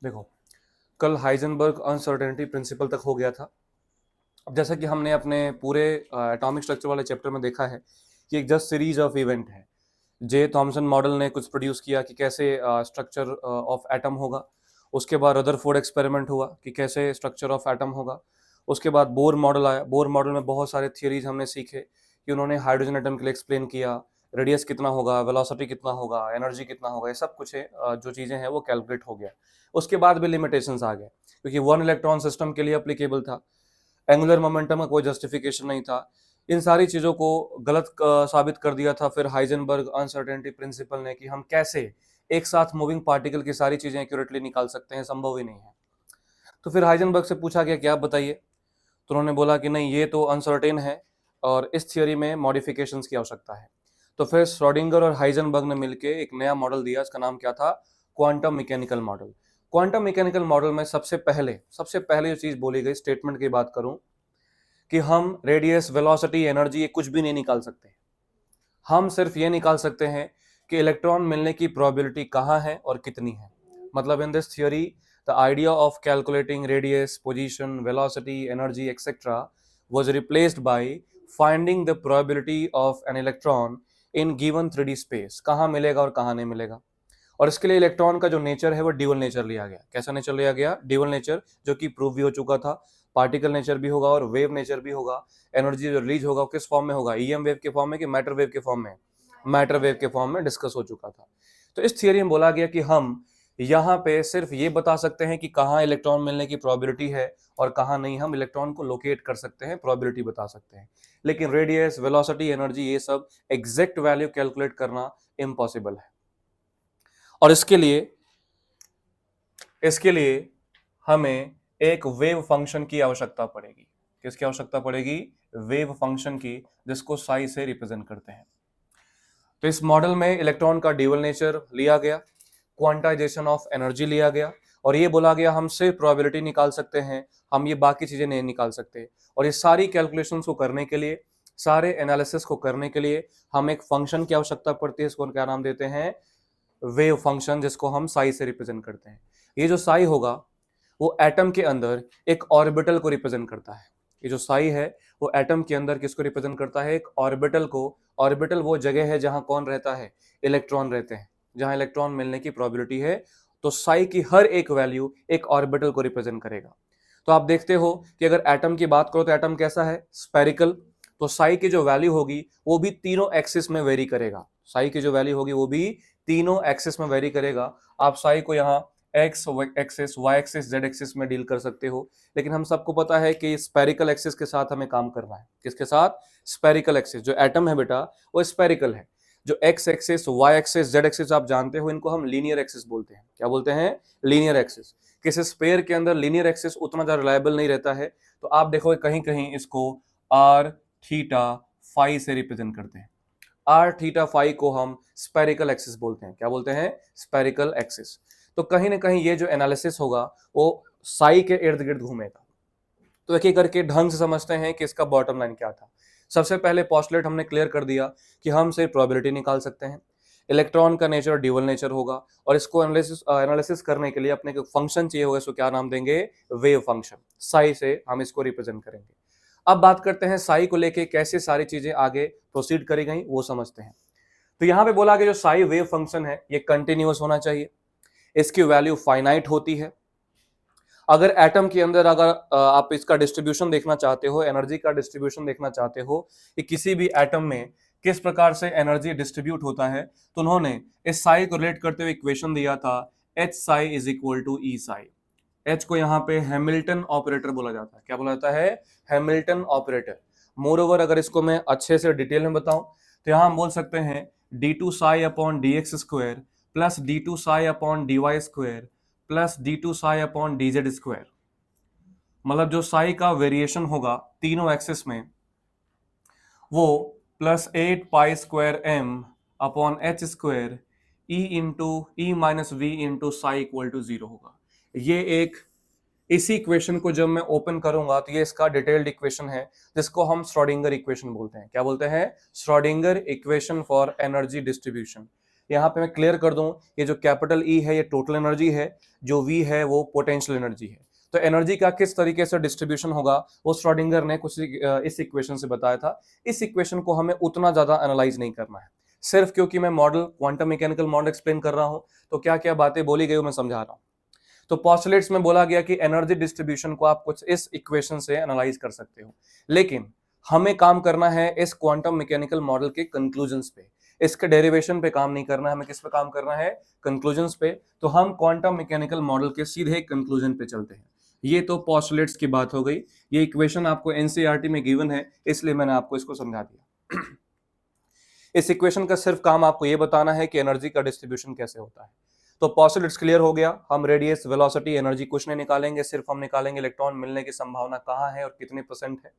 देखो, कल Heisenberg uncertainty principle तक हो गया था। अब जैसा कि हमने अपने पूरे एटॉमिक स्ट्रक्चर वाले चैप्टर में देखा है कि एक जस्ट सीरीज ऑफ इवेंट है। जे थॉमसन मॉडल ने कुछ प्रोड्यूस किया कि कैसे स्ट्रक्चर ऑफ एटम होगा। उसके बाद रदरफोर्ड एक्सपेरिमेंट हुआ कि कैसे स्ट्रक्चर ऑफ एटम होगा। उसके बाद बोर मॉडल आया। बोर मॉडल में बहुत सारे थियरीज हमने सीखे कि उन्होंने हाइड्रोजन एटम के लिए एक्सप्लेन किया, रेडियस कितना होगा, वेलोसिटी कितना होगा, एनर्जी कितना होगा, ये सब कुछ है, जो चीज़ें हैं वो कैलकुलेट हो गया। उसके बाद भी लिमिटेशंस आ गए क्योंकि वन इलेक्ट्रॉन सिस्टम के लिए अप्लीकेबल था, एंगुलर मोमेंटम का कोई जस्टिफिकेशन नहीं था। इन सारी चीज़ों को गलत साबित कर दिया था फिर हाइजेनबर्ग अनसर्टेनिटी प्रिंसिपल ने कि हम कैसे एक साथ मूविंग पार्टिकल की सारी चीज़ें एक्यूरेटली निकाल सकते हैं, संभव ही नहीं है। तो फिर हाइजेनबर्ग से पूछा गया कि आप बताइए, तो उन्होंने बोला कि नहीं, ये तो अनसर्टेन है और इस थियोरी में मॉडिफिकेशंस की आवश्यकता है। तो फिर श्रोडिंगर और हाइजेनबर्ग ने मिलकर एक नया मॉडल दिया, इसका नाम क्या था? Quantum mechanical model. Quantum mechanical model में सबसे पहले जो चीज बोली गई, स्टेटमेंट की बात करूं, कि हम रेडियस, वेलोसिटी, एनर्जी ये कुछ भी नहीं निकाल सकते। हम सिर्फ ये निकाल सकते हैं कि इलेक्ट्रॉन मिलने की प्रोबेबिलिटी कहाँ है और कितनी है। मतलब in this theory the idea of calculating radius, position, velocity, energy etcetera was replaced by finding the probability of an electron in given 3D space, कहाँ मिलेगा और कहाँ नहीं मिलेगा। और इसके लिए इलेक्ट्रॉन का जो नेचर है वो ड्यूअल नेचर लिया गया। कैसा नेचर लिया गया? ड्यूअल नेचर, जो कि प्रूव भी हो चुका था। पार्टिकल नेचर भी होगा और वेव नेचर भी होगा। एनर्जी जो रिलीज होगा किस फॉर्म में होगा? ईएम वेव के फॉर्म में कि मैटर वेव के फॉर्म में? मैटर वेव के फॉर्म में डिस्कस हो चुका था। तो इस थियरी में बोला गया कि हम यहाँ पे सिर्फ ये बता सकते हैं कि कहाँ इलेक्ट्रॉन मिलने की प्रोबेबिलिटी है और कहाँ नहीं। हम इलेक्ट्रॉन को लोकेट कर सकते हैं, प्रोबेबिलिटी बता सकते हैं, लेकिन रेडियस, वेलोसिटी, एनर्जी ये सब एग्जैक्ट वैल्यू कैलकुलेट करना इम्पॉसिबल है। और इसके लिए हमें एक वेव फंक्शन की आवश्यकता पड़ेगी। किसकी आवश्यकता पड़ेगी? वेव फंक्शन की, जिसको साई से रिप्रेजेंट करते हैं। तो इस मॉडल में इलेक्ट्रॉन का ड्यूअल नेचर लिया गया, क्वांटाइजेशन ऑफ एनर्जी लिया गया और ये बोला गया हम सिर्फ प्रोबेबिलिटी निकाल सकते हैं, हम ये बाकी चीजें नहीं निकाल सकते। और ये सारी कैलकुलेशंस को करने के लिए, सारे एनालिसिस को करने के लिए हम एक फंक्शन की आवश्यकता पड़ती है। इसको क्या नाम देते हैं? वेव फंक्शन, जिसको हम साई से रिप्रेजेंट करते हैं। ये जो साई होगा वो एटम के अंदर एक ऑर्बिटल को रिप्रेजेंट करता है। ये जो साई है वो एटम के अंदर किसको रिप्रेजेंट करता है? एक ऑर्बिटल को। ऑर्बिटल वो जगह है जहां कौन रहता है? इलेक्ट्रॉन रहते हैं, जहां इलेक्ट्रॉन मिलने की प्रोबेबिलिटी है। तो साई की हर एक वैल्यू एक ऑर्बिटल को रिप्रेजेंट करेगा। तो आप देखते हो कि अगर एटम की बात करो तो एटम कैसा है? स्पेरिकल। तो साई की जो वैल्यू होगी वो भी तीनों एक्सिस में वेरी करेगा। साई की जो वैल्यू होगी वो भी तीनों एक्सिस में वेरी करेगा। आप साई को यहाँ x axis, y axis, z axis में डील कर सकते हो, लेकिन हम सबको पता है कि स्पेरिकल एक्सिस के साथ हमें काम करना है। किसके साथ? Spherical axis. जो एटम है बेटा वो स्पेरिकल है। जो x axis, y axis, z axis आप जानते हो, इनको हम लीनियर एक्सिस बोलते हैं। क्या बोलते हैं? Linear axis. किसी स्पेयर के अंदर लीनियर एक्सिस उतना ज्यादा रिलायबल नहीं रहता है, तो आप देखोगे कहीं कहीं इसको आर थीटा फाई से रिप्रेजेंट करते हैं। आर थीटा फाई को हम स्पेरिकल एक्सिस बोलते हैं। क्या बोलते हैं? Spherical axis. तो कहीं ना कहीं ये जो एनालिसिस होगा वो साई के इर्द गिर्द घूमेगा। तो एक एक करके ढंग से समझते हैं कि इसका बॉटम लाइन क्या था। सबसे पहले पोस्टुलेट हमने क्लियर कर दिया कि हम सिर्फ प्रोबेबिलिटी निकाल सकते हैं। इलेक्ट्रॉन का नेचर ड्यूअल नेचर होगा और इसको एनालिसिस करने के लिए अपने को फंक्शन चाहिए होगा। इसको क्या नाम देंगे? Wave function. साई से हम इसको रिप्रेजेंट करेंगे। अब बात करते हैं साई को लेके कैसे सारी चीजें आगे प्रोसीड करी गई, वो समझते हैं। तो यहां पे बोला कि जो साई वेव फंक्शन है ये कंटिन्यूअस होना चाहिए, इसकी वैल्यू फाइनाइट होती है। अगर एटम के अंदर अगर आप इसका डिस्ट्रीब्यूशन देखना चाहते हो, एनर्जी का डिस्ट्रीब्यूशन देखना चाहते हो कि किसी भी एटम में किस प्रकार से एनर्जी डिस्ट्रीब्यूट होता है, तो उन्होंने इस साई को रिलेट करते हुए इक्वेशन दिया था, H psi is equal to E psi. H को यहाँ पे हैमिल्टन ऑपरेटर बोला जाता है। क्या बोला जाता है? Hamilton operator. मोर ओवर अगर इसको मैं अच्छे से डिटेल में बताऊं तो यहां हम बोल सकते हैं d two psi upon d x square plus d two psi upon d y square plus d two psi upon d z square. मतलब जो साई का वेरिएशन होगा तीनों एक्सिस में वो plus 8 pi square m upon H square E into E minus V into psi equal to 0 होगा। ये एक, इसी इक्वेशन को जब मैं ओपन करूंगा तो ये इसका डिटेल्ड इक्वेशन है, जिसको हम श्रोडिंगर इक्वेशन बोलते हैं। क्या बोलते हैं? Schrodinger equation for energy distribution. यहाँ पे मैं क्लियर कर दूं, ये जो कैपिटल ई है ये टोटल एनर्जी है, जो वी है वो पोटेंशियल एनर्जी है। तो एनर्जी का किस तरीके से डिस्ट्रीब्यूशन होगा वो श्रोडिंगर ने कुछ इस इक्वेशन से बताया था। इस इक्वेशन को हमें उतना ज्यादा एनालाइज नहीं करना है, सिर्फ क्योंकि मैं model quantum mechanical model explain कर रहा हूं तो क्या क्या बातें बोली गई मैं समझा रहा हूं। तो पॉस्टुलेट्स में बोला गया कि एनर्जी डिस्ट्रीब्यूशन को आप कुछ इस इक्वेशन से एनालाइज कर सकते हो, लेकिन हमें काम करना है इस क्वांटम मैकेनिकल मॉडल के कंक्लूजन्स पे, इसके डेरिवेशन पे काम नहीं करना है, हमें किस पे काम करना है, कंक्लूजन्स पे। तो हम क्वांटम मैकेनिकल मॉडल के सीधे कंक्लूजन पे चलते हैं। ये तो पॉस्टुलेट्स की बात हो गई, ये इक्वेशन आपको एनसीईआरटी में गिवन है इसलिए मैंने आपको इसको समझा दिया। इस इक्वेशन का सिर्फ काम आपको ये बताना है कि एनर्जी का डिस्ट्रीब्यूशन कैसे होता है। तो पॉस्टुलेट्स क्लियर हो गया, हम रेडियस, वेलोसिटी, एनर्जी कुछ नहीं निकालेंगे, सिर्फ हम निकालेंगे इलेक्ट्रॉन मिलने की संभावना कहाँ है और कितने % है।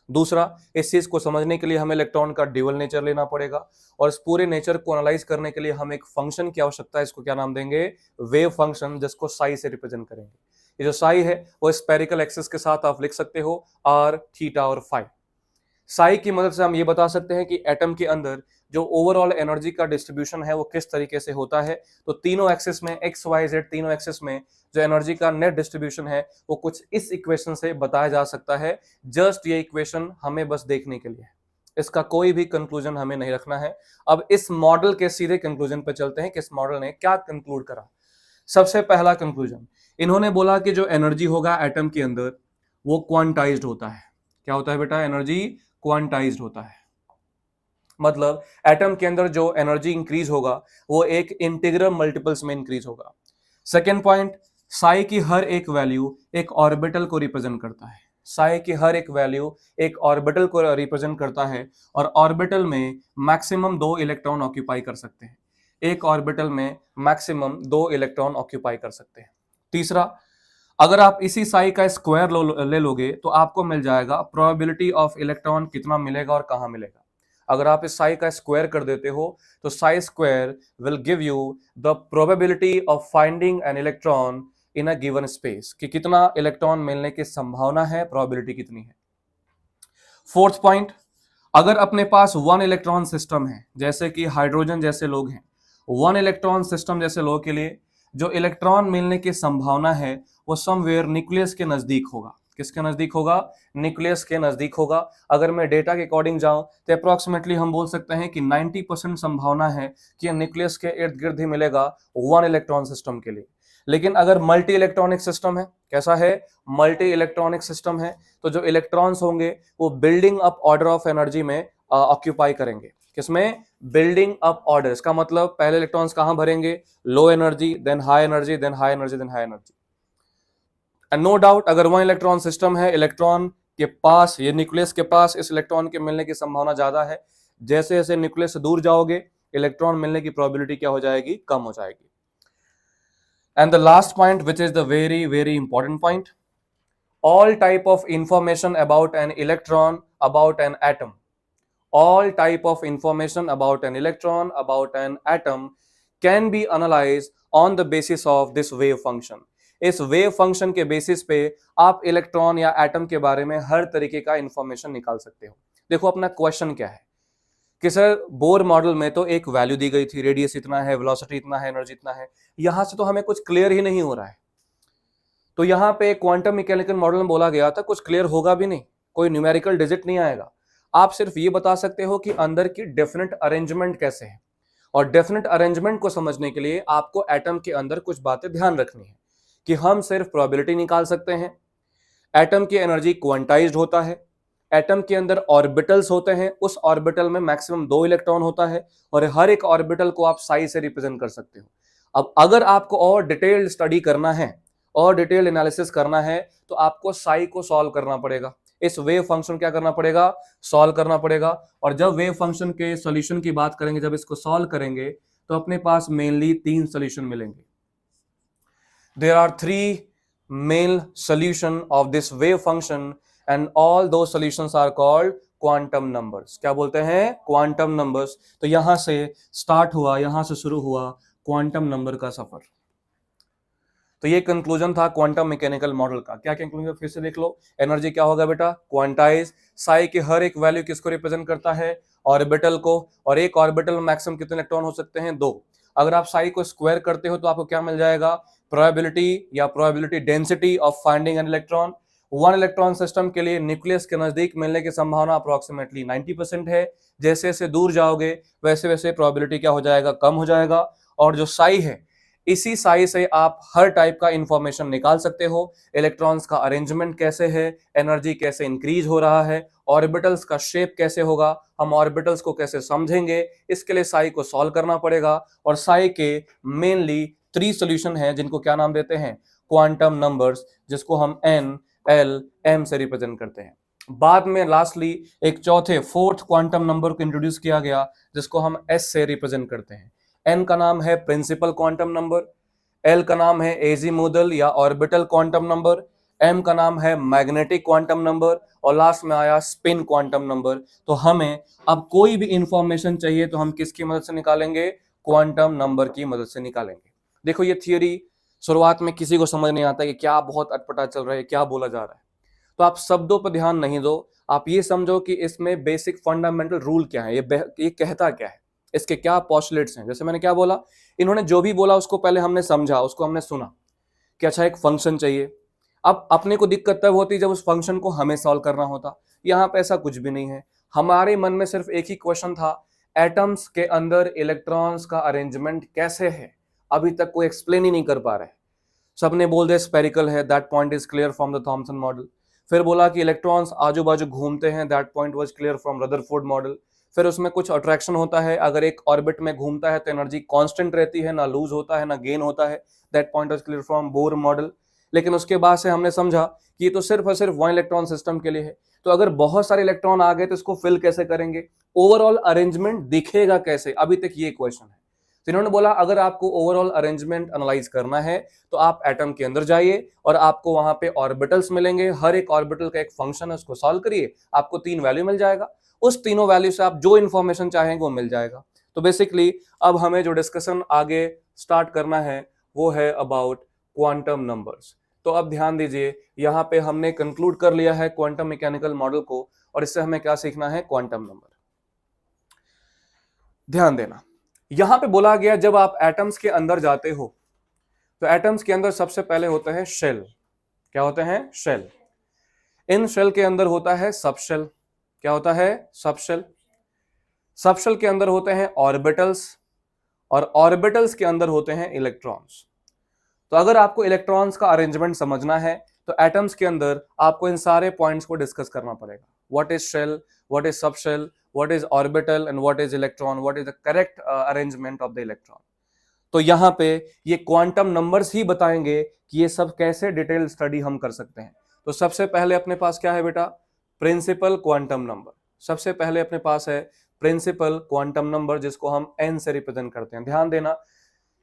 दूसरा, इस चीज को समझने के लिए हमें इलेक्ट्रॉन का ड्यूअल नेचर लेना पड़ेगा और इस पूरे नेचर को एनालाइज करने के लिए हम एक फंक्शन की आवश्यकता है, इसको क्या नाम देंगे, वेव फंक्शन, जिसको साई से रिप्रेजेंट करेंगे। ये जो साई है वो स्पेरिकल एक्सिस के साथ आप लिख सकते हो r, थीटा और फाई। साई की मदद से हम ये बता सकते हैं कि एटम के अंदर जो ओवरऑल एनर्जी का डिस्ट्रीब्यूशन है वो किस तरीके से होता है। तो तीनों एक्सिस में, एक्स वाई जेड तीनों एक्सिस में जो एनर्जी का नेट डिस्ट्रीब्यूशन है वो कुछ इस इक्वेशन से बताया जा सकता है। जस्ट ये इक्वेशन हमें बस देखने के लिए, इसका कोई भी कंक्लूजन हमें नहीं रखना है। अब इस मॉडल के सीधे कंक्लूजन पर चलते हैं कि इस मॉडल ने क्या कंक्लूड करा। सबसे पहला कंक्लूजन, इन्होंने बोला कि जो एनर्जी होगा एटम के अंदर वो क्वांटाइज्ड होता है। क्या होता है बेटा, एनर्जी क्वांटाइज्ड होता है। मतलब एटम के अंदर जो एनर्जी इंक्रीज होगा वो एक इंटीग्रल मल्टीपल्स में इंक्रीज होगा। सेकेंड पॉइंट, साई की हर एक वैल्यू एक ऑर्बिटल को रिप्रेजेंट करता है। साई की हर एक वैल्यू एक ऑर्बिटल को रिप्रेजेंट करता है और ऑर्बिटल में मैक्सिमम 2 इलेक्ट्रॉन ऑक्यूपाई कर सकते हैं। एक ऑर्बिटल में मैक्सिमम 2 इलेक्ट्रॉन ऑक्यूपाई कर सकते हैं। तीसरा, अगर आप इसी साई का स्क्वायर ले लोगे तो आपको मिल जाएगा प्रोबेबिलिटी ऑफ इलेक्ट्रॉन कितना मिलेगा और कहां मिलेगा। अगर आप इस साई का स्क्वायर कर देते हो तो Sai square will give you the probability of finding an electron in a given space, कि कितना इलेक्ट्रॉन मिलने की संभावना है, प्रोबेबिलिटी कितनी है। फोर्थ पॉइंट, अगर अपने पास 1 इलेक्ट्रॉन सिस्टम है, जैसे कि हाइड्रोजन जैसे लोग हैं, 1 इलेक्ट्रॉन सिस्टम जैसे लोगों के लिए जो इलेक्ट्रॉन मिलने की संभावना है वो समवेयर न्यूक्लियस के नजदीक होगा। किसके नजदीक होगा, न्यूक्लियस के नजदीक होगा। अगर मैं डेटा के अकॉर्डिंग जाऊं तो अप्रोक्सीमेटली हम बोल सकते हैं कि 90% संभावना है कि न्यूक्लियस के इर्द गिर्द ही मिलेगा 1 इलेक्ट्रॉन सिस्टम के लिए। लेकिन अगर मल्टी इलेक्ट्रॉनिक सिस्टम है, कैसा है, मल्टी इलेक्ट्रॉनिक सिस्टम है, तो जो इलेक्ट्रॉन्स होंगे वो building up order of energy में ऑक्यूपाई करेंगे। किसमें, बिल्डिंग अप ऑर्डर। इसका मतलब पहले इलेक्ट्रॉन्स कहां भरेंगे, low energy, then high energy, then high energy, then high energy. And no doubt अगर 1 इलेक्ट्रॉन सिस्टम है, इलेक्ट्रॉन के पास, ये न्यूक्लियस के पास इस इलेक्ट्रॉन के मिलने की संभावना ज्यादा है। जैसे जैसे न्यूक्लियस से दूर जाओगे इलेक्ट्रॉन मिलने की प्रोबेबिलिटी क्या हो जाएगी, कम हो जाएगी। And the last point which is the very very important point, all type of information about an electron, about an atom, all type of information about an electron, about an atom can be analyzed on the basis of this wave function। इस wave function के basis पे आप electron या atom के बारे में हर तरीके का इंफॉर्मेशन निकाल सकते हो। देखो अपना क्वेश्चन क्या है कि सर बोर मॉडल में तो एक वैल्यू दी गई थी, रेडियस इतना है, वेलोसिटी इतना है, एनर्जी इतना है, यहां से तो हमें कुछ क्लियर ही नहीं हो रहा है। तो यहाँ पे क्वांटम मैकेनिकल मॉडल में बोला गया था कुछ क्लियर होगा भी नहीं, कोई न्यूमेरिकल डिजिट नहीं आएगा। आप सिर्फ ये बता सकते हो कि अंदर की डेफिनेट अरेंजमेंट कैसे है, और डेफिनेट अरेंजमेंट को समझने के लिए आपको एटम के अंदर कुछ बातें ध्यान रखनी है कि हम सिर्फ प्रोबेबिलिटी निकाल सकते हैं। एटम की एनर्जी क्वांटाइज्ड होता है, एटम के अंदर ऑर्बिटल्स होते हैं, उस ऑर्बिटल में मैक्सिमम 2 इलेक्ट्रॉन होता है और हर एक ऑर्बिटल को आप साई से रिप्रेजेंट कर सकते हो। अब अगर आपको और डिटेल्ड स्टडी करना है और डिटेल एनालिसिस करना है तो आपको साई को सॉल्व करना पड़ेगा, इस वेव फंक्शन क्या करना पड़ेगा, सॉल्व करना पड़ेगा। और जब वेव फंक्शन के सॉल्यूशन की बात करेंगे, जब इसको सॉल्व करेंगे तो अपने पास मेनली 3 सॉल्यूशन मिलेंगे। There are 3 main solution of this wave function and all दो solutions are called quantum numbers. क्या बोलते हैं, क्वांटम नंबर्स। तो यहां से स्टार्ट हुआ, यहां से शुरू हुआ क्वांटम नंबर का सफर। तो ये कंक्लूजन था क्वांटम मैकेनिकल मॉडल का। क्या कंक्लूजन, फिर से देख लो। एनर्जी क्या होगा बेटा, क्वांटाइज। साई की हर एक वैल्यू किसको रिप्रेजेंट करता है, ऑर्बिटल को, और एक ऑर्बिटल में मैक्सिमम कितने इलेक्ट्रॉन हो सकते हैं? 2। अगर आप साई को स्क्वायर करते हो तो आपको क्या मिल जाएगा? प्रोबेबिलिटी या probability density of finding an electron. 1 electron system के लिए न्यूक्लियस के नजदीक मिलने की संभावना अप्रोक्सीमेटली 90% है। जैसे जैसे दूर जाओगे वैसे वैसे प्रोबेबिलिटी क्या हो जाएगा? कम हो जाएगा। और जो साई है, इसी साई से आप हर टाइप का इंफॉर्मेशन निकाल सकते हो। इलेक्ट्रॉन्स का अरेंजमेंट कैसे है, एनर्जी कैसे इंक्रीज हो रहा है, ऑर्बिटल्स का शेप कैसे होगा, हम ऑर्बिटल्स को कैसे समझेंगे, इसके लिए साई को सॉल्व करना पड़ेगा। और साई के मेनली 3 सॉल्यूशन हैं जिनको क्या नाम देते हैं? क्वांटम नंबर्स, जिसको हम n, l, m से रिप्रेजेंट करते हैं। बाद में लास्टली एक चौथे 4th क्वांटम नंबर को इंट्रोड्यूस किया गया जिसको हम s से रिप्रेजेंट करते हैं। n का नाम है प्रिंसिपल क्वांटम नंबर, l का नाम है एजीमुथल या ऑर्बिटल क्वांटम नंबर, m का नाम है मैग्नेटिक क्वांटम नंबर, और लास्ट में आया स्पिन क्वांटम नंबर। तो हमें अब कोई भी इंफॉर्मेशन चाहिए तो हम किसकी मदद से निकालेंगे? क्वांटम नंबर की मदद से निकालेंगे। देखो ये थियरी शुरुआत में किसी को समझ नहीं आता कि क्या बहुत अटपटा चल रहा है, क्या बोला जा रहा है, तो आप शब्दों पर ध्यान नहीं दो, आप ये समझो कि इसमें बेसिक फंडामेंटल रूल क्या है, ये कहता क्या है, इसके क्या पोस्टुलेट्स हैं। जैसे मैंने क्या बोला, इन्होंने जो भी बोला उसको पहले हमने समझा, उसको हमने सुना कि अच्छा एक फंक्शन चाहिए। अब अपने को दिक्कत तब होती जब उस फंक्शन को हमें सॉल्व करना होता। यहाँ पे ऐसा कुछ भी नहीं है, हमारे मन में सिर्फ एक ही क्वेश्चन था, एटम्स के अंदर इलेक्ट्रॉन्स का अरेंजमेंट कैसे है, अभी तक कोई एक्सप्लेन ही नहीं कर पा रहे। सबने बोल दिया स्पेरिकल है, that point is clear from the Thompson model. फिर बोला कि इलेक्ट्रॉन्स आजू बाजू घूमते हैं, that point was clear from Rutherford model. फिर उसमें कुछ अट्रैक्शन होता है, अगर एक ऑर्बिट में घूमता है तो एनर्जी कांस्टेंट रहती है, ना लूज होता है ना गेन होता है, that point was clear from Bohr model. लेकिन उसके बाद से हमने समझा कि ये तो सिर्फ और सिर्फ 1 इलेक्ट्रॉन सिस्टम के लिए है, तो अगर बहुत सारे इलेक्ट्रॉन आ गए तो इसको फिल कैसे करेंगे, ओवरऑल अरेंजमेंट दिखेगा कैसे, अभी तक ये क्वेश्चन है। तो इन्होंने बोला अगर आपको ओवरऑल अरेंजमेंट एनालाइज करना है तो आप एटम के अंदर जाइए और आपको वहां पे ऑर्बिटल्स मिलेंगे, हर एक ऑर्बिटल का एक फंक्शन है, उसको सॉल्व करिए, आपको 3 वैल्यू मिल जाएगा, उस तीनों वैल्यू से आप जो इंफॉर्मेशन चाहेंगे वो मिल जाएगा। तो बेसिकली अब हमें जो डिस्कशन आगे स्टार्ट करना है वो है अबाउट क्वांटम नंबर्स। तो अब ध्यान दीजिए, यहाँ पे हमने कंक्लूड कर लिया है क्वांटम मैकेनिकल मॉडल को, और इससे हमें क्या सीखना है? Quantum number. ध्यान देना, यहां पे बोला गया जब आप एटम्स के अंदर जाते हो तो एटम्स के अंदर सबसे पहले होते हैं शेल। क्या होते हैं? शेल। इन शेल के अंदर होता है सबशेल। क्या होता है? सबशेल। सबशेल के अंदर होते हैं ऑर्बिटल्स, और ऑर्बिटल्स के अंदर होते हैं इलेक्ट्रॉन्स। तो अगर आपको इलेक्ट्रॉन्स का अरेंजमेंट समझना है तो एटम्स के अंदर आपको इन सारे पॉइंट्स को डिस्कस करना पड़ेगा। What is shell, what is subshell, what is orbital and what is electron, what is the correct arrangement of the electron। तो यहां पे ये क्वांटम नंबर्स ही बताएंगे कि ये सब कैसे डिटेल स्टडी हम कर सकते हैं। तो सबसे पहले अपने पास क्या है बेटा? Principal quantum number. सबसे पहले अपने पास है प्रिंसिपल क्वांटम नंबर, जिसको हम n से रिप्रेजेंट करते हैं। ध्यान देना,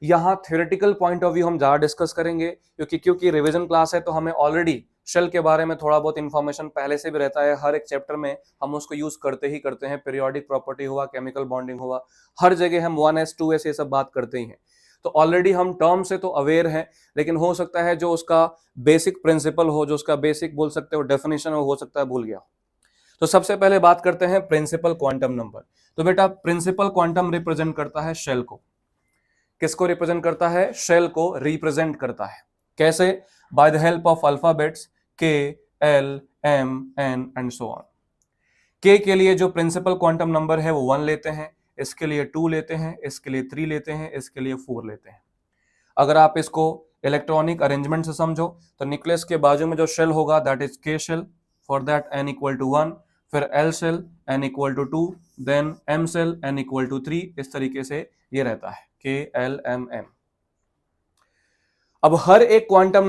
यहाँ थ्योरेटिकल पॉइंट ऑफ व्यू हम ज्यादा डिस्कस करेंगे, क्योंकि रिवीजन क्लास है तो हमें ऑलरेडी शेल के बारे में थोड़ा बहुत इंफॉर्मेशन पहले से भी रहता है, हर एक चैप्टर में हम उसको यूज करते ही करते हैं। पीरियोडिक प्रॉपर्टी हुआ, केमिकल बॉन्डिंग हुआ, हर जगह हम 1s 2s ये सब बात करते ही हैं। तो ऑलरेडी हम टर्म से तो अवेयर हैं, लेकिन हो सकता है जो उसका बेसिक प्रिंसिपल हो, जो उसका बेसिक बोल सकते हो डेफिनेशन हो सकता है भूल गया। तो सबसे पहले बात करते हैं प्रिंसिपल क्वांटम नंबर। तो बेटा प्रिंसिपल क्वांटम रिप्रेजेंट करता है शेल को। किसको रिप्रेजेंट करता है? शेल को रिप्रेजेंट करता है। कैसे? Bye the help of alphabets K, L, M, N and so on. K के लिए जो प्रिंसिपल क्वांटम नंबर है वो 1 लेते हैं, इसके लिए 2 लेते हैं, इसके लिए 3 लेते हैं, इसके लिए 4 लेते हैं। अगर आप इसको इलेक्ट्रॉनिक अरेंजमेंट से समझो तो न्यूक्लियस के बाजू में जो शेल होगा that is K shell, for that N equal to 1, फिर L shell N equal to 2, then M shell N equal to 3, इस तरीके से ये रहता है K, L, M, N। अब हर एक क्वांटम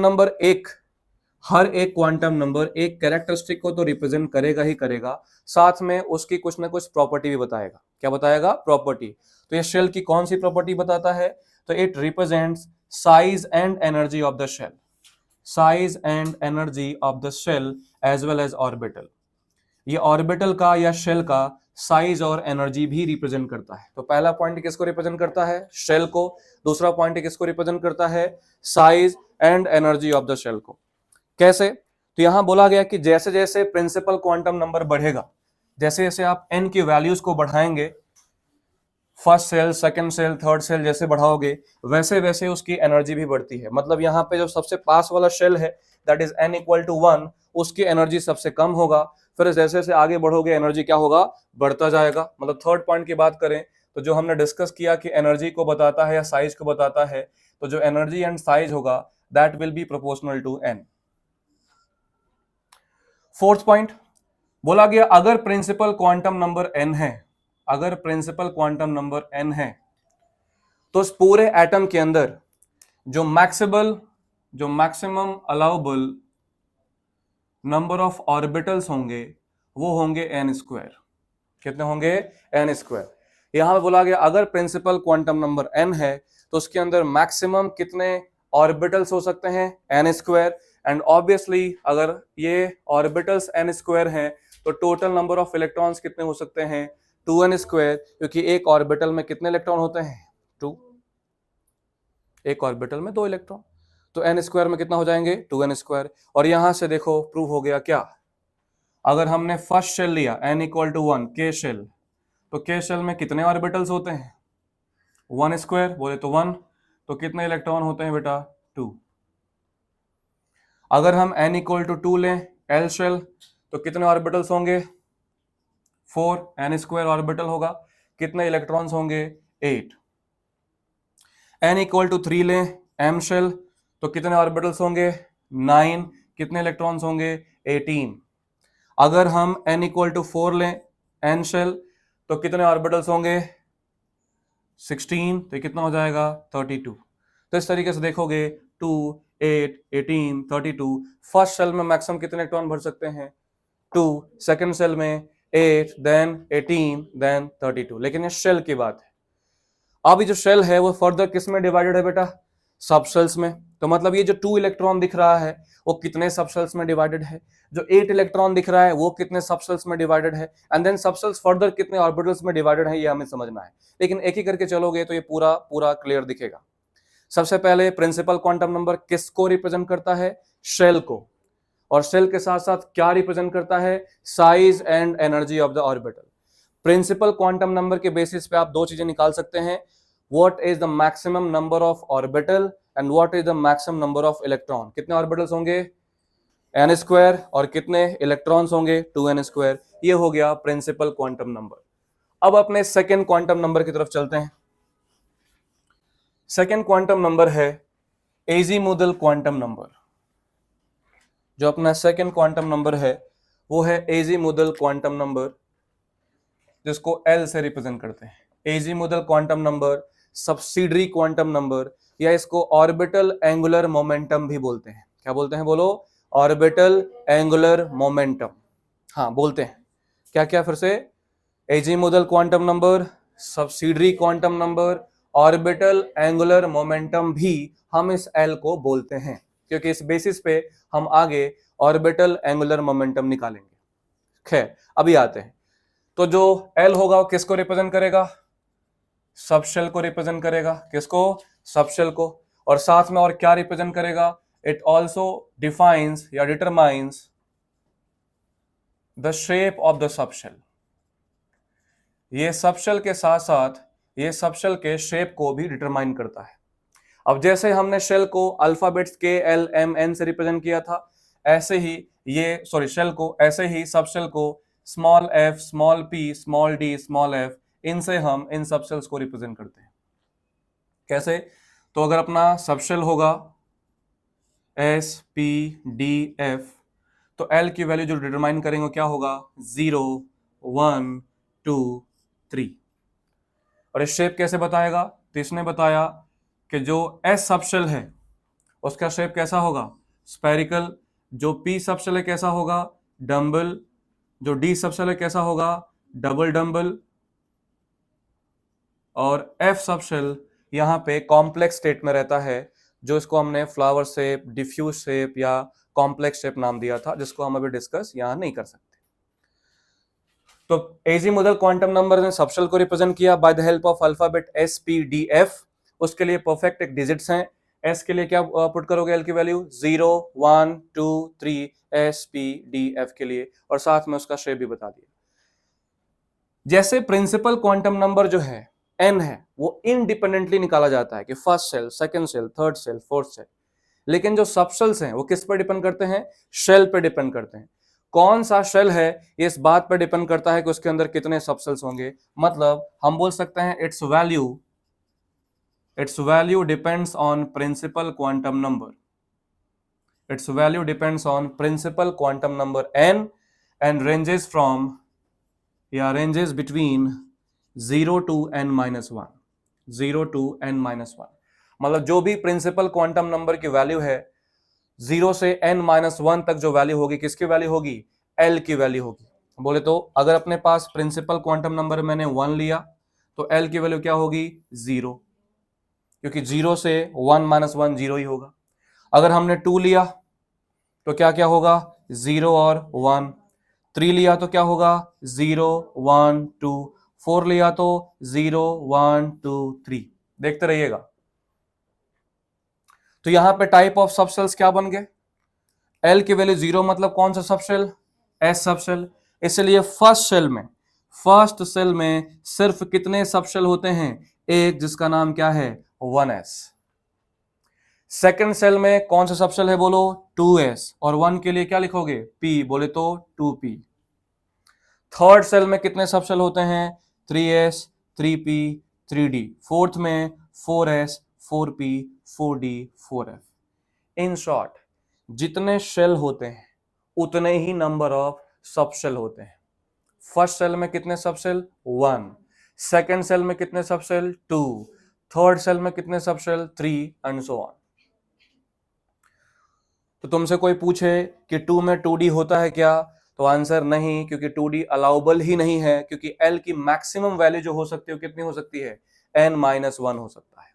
नंबर एक कैरेक्टरिस्टिक को तो रिप्रेजेंट करेगा ही करेगा, साथ में उसकी कुछ ना कुछ प्रॉपर्टी भी बताएगा। क्या बताएगा? प्रॉपर्टी। तो ये शेल की कौन सी प्रॉपर्टी बताता है? तो it represents size and energy of the shell, size and energy of the shell as well as orbital. ये ऑर्बिटल का या शेल का साइज और एनर्जी भी रिप्रेजेंट करता है। तो पहला पॉइंट किसको रिप्रेजेंट करता है? शेल को। दूसरा पॉइंट किसको रिप्रेजेंट करता है? Size and energy of the shell को। कैसे? तो यहां बोला गया कि जैसे जैसे प्रिंसिपल क्वांटम नंबर बढ़ेगा, जैसे जैसे आप n की वैल्यूज को बढ़ाएंगे, first shell, second shell, third shell जैसे बढ़ाओगे, वैसे वैसे उसकी एनर्जी भी बढ़ती है। मतलब यहाँ पे जो सबसे पास वाला शेल है, that is n equal to 1, उसकी एनर्जी सबसे कम होगा। फिर जैसे जैसे आगे बढ़ोगे एनर्जी क्या होगा, बढ़ता जाएगा। मतलब थर्ड पॉइंट की बात करें तो जो हमने डिस्कस किया कि एनर्जी को बताता है या साइज को बताता है, तो जो एनर्जी एंड साइज होगा that will be proportional to n। Fourth point बोला गया, अगर प्रिंसिपल क्वांटम नंबर n है, अगर प्रिंसिपल क्वांटम नंबर n है, तो इस पूरे एटम के अंदर जो maximum allowable number of orbitals होंगे वो होंगे n स्क्वायर। कितने होंगे, n स्क्वायर। यहां पे बोला गया अगर प्रिंसिपल क्वांटम नंबर n है तो उसके अंदर मैक्सिमम कितने ऑर्बिटल्स हो सकते हैं, n स्क्वायर। एंड ऑब्वियसली अगर ये ऑर्बिटल्स n स्क्वायर हैं तो टोटल नंबर ऑफ इलेक्ट्रॉन्स कितने हो सकते हैं, 2n स्क्वायर, क्योंकि एक ऑर्बिटल में कितने इलेक्ट्रॉन होते हैं, 2। एक ऑर्बिटल में 2 इलेक्ट्रॉन, तो n स्क्वायर में कितना हो जाएंगे, 2n स्क्वायर। और यहां से देखो प्रूव हो गया क्या, अगर हमने फर्स्ट शेल लिया n इक्वल टू 1 के शेल, तो के शेल में कितने ऑर्बिटल्स होते हैं, 1 स्क्वायर, बोले तो 1, तो कितने इलेक्ट्रॉन होते हैं बेटा, 2। अगर हम n इक्वल टू 2 लें एल शेल, तो कितने ऑर्बिटल्स होंगे, 4, n स्क्वायर ऑर्बिटल होगा, कितने इलेक्ट्रॉन्स होंगे, 8। n इक्वल टू 3 लें m शेल, तो कितने ऑर्बिटल्स होंगे, 9, कितने इलेक्ट्रॉन्स होंगे, 18। अगर हम n इक्वल टू 4 लें n शेल, तो कितने ऑर्बिटल्स होंगे, 16, तो कितना हो जाएगा, 32। तो इस तरीके से देखोगे 2, 8, 18, 32। फर्स्ट शेल में मैक्सिमम कितने इलेक्ट्रॉन भर सकते हैं, 2, सेकंड सेल में 8, देन 18, देन 32। लेकिन ये शेल की बात है। अब ये जो शेल है वो फर्दर किस में डिवाइडेड है बेटा, सब शेल्स में। तो मतलब ये जो 2 इलेक्ट्रॉन दिख रहा है वो कितने सब शेल्स में डिवाइडेड है, जो 8 इलेक्ट्रॉन दिख रहा है वो कितने सब शेल्स में डिवाइडेड है, and then subshells further कितने ऑर्बिटल्स में डिवाइडेड है, ये हमें समझना है। लेकिन एक ही करके चलोगे तो ये पूरा पूरा क्लियर दिखेगा। सबसे पहले प्रिंसिपल क्वांटम नंबर किसको रिप्रेजेंट करता है, शेल को, और शेल के साथ साथ क्या रिप्रेजेंट करता है, size and energy of the orbital. Principal quantum number के बेसिस पे आप दो चीजें निकाल सकते हैं, what is the maximum number of orbital and what is the maximum number of electron. कितने ऑर्बिटल्स होंगे, n स्क्वायर, और कितने इलेक्ट्रॉन्स होंगे, 2n स्क्वायर। ये हो गया प्रिंसिपल क्वांटम नंबर। अब अपने सेकेंड क्वांटम नंबर की तरफ चलते हैं। सेकेंड क्वांटम नंबर है एजीमुथल क्वांटम नंबर। जो अपना सेकेंड क्वांटम नंबर है वो है एजीमुथल क्वांटम नंबर, जिसको L से रिप्रेजेंट करते हैं। Azimuthal quantum number, subsidiary quantum number, या इसको ऑर्बिटल एंगुलर मोमेंटम भी बोलते हैं। क्या बोलते हैं, बोलो, ऑर्बिटल एंगुलर मोमेंटम। हाँ बोलते हैं, क्या क्या फिर से, azimuthal quantum number, subsidiary quantum number, orbital angular momentum भी हम इस L को बोलते हैं, क्योंकि इस बेसिस पे हम आगे ऑर्बिटल एंगुलर मोमेंटम निकालेंगे। खैर अभी आते हैं। तो जो L होगा वो किसको रिप्रेजेंट करेगा, सबशेल को रिप्रेजेंट करेगा। किसको, सबशेल को। और साथ में और क्या रिप्रेजेंट करेगा, इट ऑल्सो डिफाइंस या determines the shape of the subshell. ये सबशेल के साथ साथ ये सबशेल के शेप को भी डिटरमाइन करता है। अब जैसे हमने शेल को अल्फाबेट्स के एल एम एन से रिप्रेजेंट किया था, ऐसे ही ये शेल को, ऐसे ही सबशेल को small F, small P, small D, small F, इनसे हम इन सबशेल्स को रिप्रेजेंट करते हैं। कैसे, तो अगर अपना सबशेल होगा एस पी डी एफ, तो एल की वैल्यू जो डिटरमाइन करेंगे क्या होगा, 0, 1, 2, 3। और इस शेप कैसे बताएगा, तो इसने बताया कि जो एस सबशेल है उसका शेप कैसा होगा, स्फेरिकल। जो पी सबशेल है कैसा होगा, डम्बल। जो डी सबशेल है कैसा होगा, डबल डम्बल। और एफ सबशेल यहाँ पे कॉम्प्लेक्स स्टेट में रहता है, जो इसको हमने फ्लावर शेप, डिफ्यूज शेप या कॉम्प्लेक्स शेप नाम दिया था, जिसको हम अभी डिस्कस यहाँ नहीं कर सकते। तो एजीमुथल क्वांटम नंबर ने सबशेल को रिप्रेजेंट किया bye the help of alphabet S P D F. उसके लिए परफेक्ट एक डिजिट्स हैं। एस के लिए क्या पुट करोगे, एल की value 0, 1, 2, 3, S P D F के लिए, और साथ में उसका शेप भी बता दिया। जैसे प्रिंसिपल क्वांटम नंबर जो है n है वो इंडिपेंडेंटली निकाला जाता है कि first shell, second shell, third shell, fourth shell, लेकिन जो सबसेल्स हैं वो किस पर डिपेंड करते हैं? शेल पे डिपेंड करते हैं। कौन सा शेल है ये इस बात पर डिपेंड करता है कि उसके अंदर कितने सबसेल्स होंगे। मतलब हम बोल सकते हैं its value depends on principal quantum number, its value depends on principal quantum number n and ranges between 0 to n minus 1, 0 to n minus 1। मतलब जो भी प्रिंसिपल क्वांटम नंबर की वैल्यू है 0 से n माइनस 1 तक जो वैल्यू होगी किसकी वैल्यू होगी? l की वैल्यू होगी। बोले तो अगर अपने पास प्रिंसिपल क्वांटम नंबर मैंने 1 लिया तो l की वैल्यू क्या होगी? 0, क्योंकि 0 से 1 माइनस 1 0 ही होगा। अगर हमने 2 लिया तो क्या क्या होगा? 0 और 1। 3 लिया तो क्या होगा? 0 1 2। 4 लिया तो 0 1 2 3। देखते रहिएगा। तो यहां पे टाइप ऑफ सबसेल्स क्या बन गए? L की वैल्यू 0 मतलब कौन सा सबसेल? S subshell. इसलिए फर्स्ट सेल में सिर्फ कितने सबसेल होते हैं? एक, जिसका नाम क्या है? 1s। सेकेंड सेल में कौन सा सबसेल है बोलो? 2s। और 1 के लिए क्या लिखोगे? p। बोले तो 2p। थर्ड सेल में कितने सबसेल होते हैं? 3s, 3p, 3d। फोर्थ में 4s, 4p, 4d, 4f। In short जितने शेल होते हैं उतने ही नंबर ऑफ सबसेल होते हैं। फर्स्ट सेल में कितने सबसेल? 1। सेकेंड सेल में कितने सबसेल? 2। थर्ड सेल में कितने सबसेल? 3 and so on. तो तुमसे कोई पूछे कि 2 में 2d होता है क्या, तो आंसर नहीं, क्योंकि 2d अलाउबल ही नहीं है, क्योंकि l की मैक्सिमम वैल्यू जो हो सकती है वो कितनी हो सकती है? n-1 हो सकता है।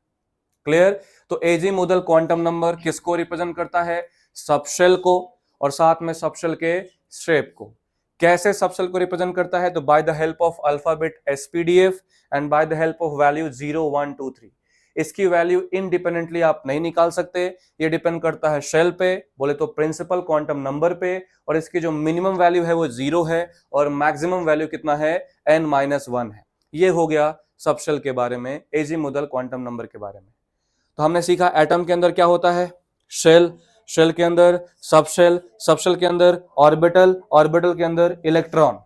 क्लियर? तो एजी मोडल क्वांटम नंबर किसको रिप्रेजेंट करता है? सबशेल को, और साथ में सबशेल के शेप को। कैसे सबशेल को रिप्रेजेंट करता है? तो bye the help of alphabet SPDF and bye the help of value 0 1 2 3। इसकी वैल्यू इंडिपेंडेंटली आप नहीं निकाल सकते, ये डिपेंड करता है शेल पे, बोले तो प्रिंसिपल क्वांटम नंबर पे, और इसकी जो मिनिमम वैल्यू है वो 0 है और मैक्सिमम वैल्यू कितना है? n-1 है। ये हो गया सबशेल के बारे में, एजी मोडल क्वांटम नंबर के बारे में। तो हमने सीखा एटम के अंदर क्या होता है? शेल, शेल के अंदर सबशेल, सबशेल के अंदर ऑर्बिटल, ऑर्बिटल के अंदर इलेक्ट्रॉन।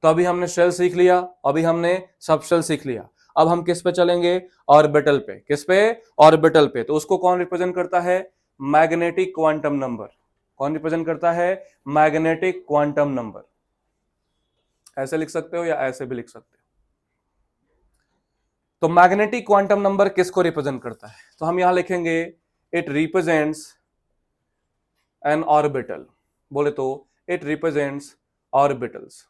तो अभी हमने शेल सीख लिया, अभी हमने सबशेल सीख लिया। अब हम किस पे चलेंगे? ऑर्बिटल पे। किस पे? ऑर्बिटल पे। तो उसको कौन रिप्रेजेंट करता है? Magnetic quantum number. कौन रिप्रेजेंट करता है? Magnetic quantum number. ऐसे लिख सकते हो या ऐसे भी लिख सकते हो। तो मैग्नेटिक क्वांटम नंबर किसको रिप्रेजेंट करता है? तो हम यहां लिखेंगे इट रिप्रेजेंट्स एन ऑर्बिटल। बोले तो इट रिप्रेजेंट्स ऑर्बिटल्स।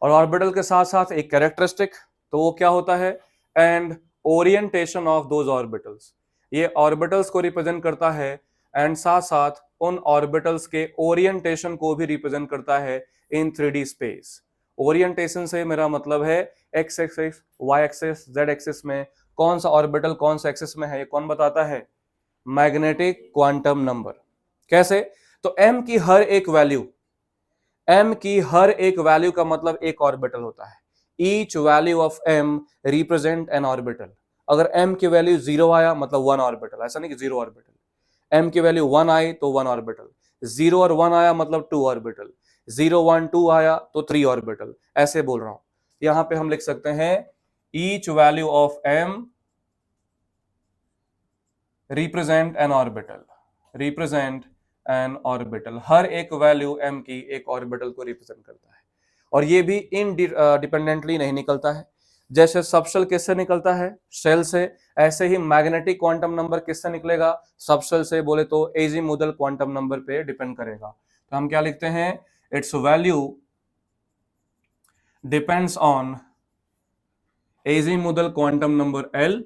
और ऑर्बिटल के साथ साथ एक कैरेक्टरिस्टिक, तो वो क्या होता है? And orientation of those orbitals. ये ऑर्बिटल्स को रिप्रेजेंट करता है एंड साथ साथ उन ऑर्बिटल्स के ओरिएंटेशन को भी रिप्रेजेंट करता है इन 3D स्पेस। ओरिएंटेशन से मेरा मतलब है x axis, y axis, z axis में कौन सा ऑर्बिटल कौन सा एक्सिस में है, ये कौन बताता है? Magnetic quantum number. कैसे? तो m की हर एक वैल्यू का मतलब एक ऑर्बिटल होता है। Each value of m represent an orbital. अगर m की वैल्यू 0 आया मतलब 1 ऑर्बिटल, ऐसा नहीं कि 0 ऑर्बिटल। m की वैल्यू 1 आई तो 1 ऑर्बिटल, 0 और 1 आया मतलब 2 ऑर्बिटल, 0 1 2 आया तो 3 ऑर्बिटल। ऐसे बोल रहा हूं। यहां पे हम लिख सकते हैं each value of m represent an orbital. हर एक वैल्यू m की एक ऑर्बिटल को रिप्रेजेंट करता है, और ये भी इंडिपेंडेंटली नहीं निकलता है। जैसे सबशेल किससे निकलता है? शेल से। ऐसे ही मैग्नेटिक क्वांटम नंबर किससे निकलेगा? सबशेल से। बोले तो एजी मोडल क्वांटम नंबर पे डिपेंड करेगा। तो हम क्या लिखते हैं? Its value depends on AG model quantum number L,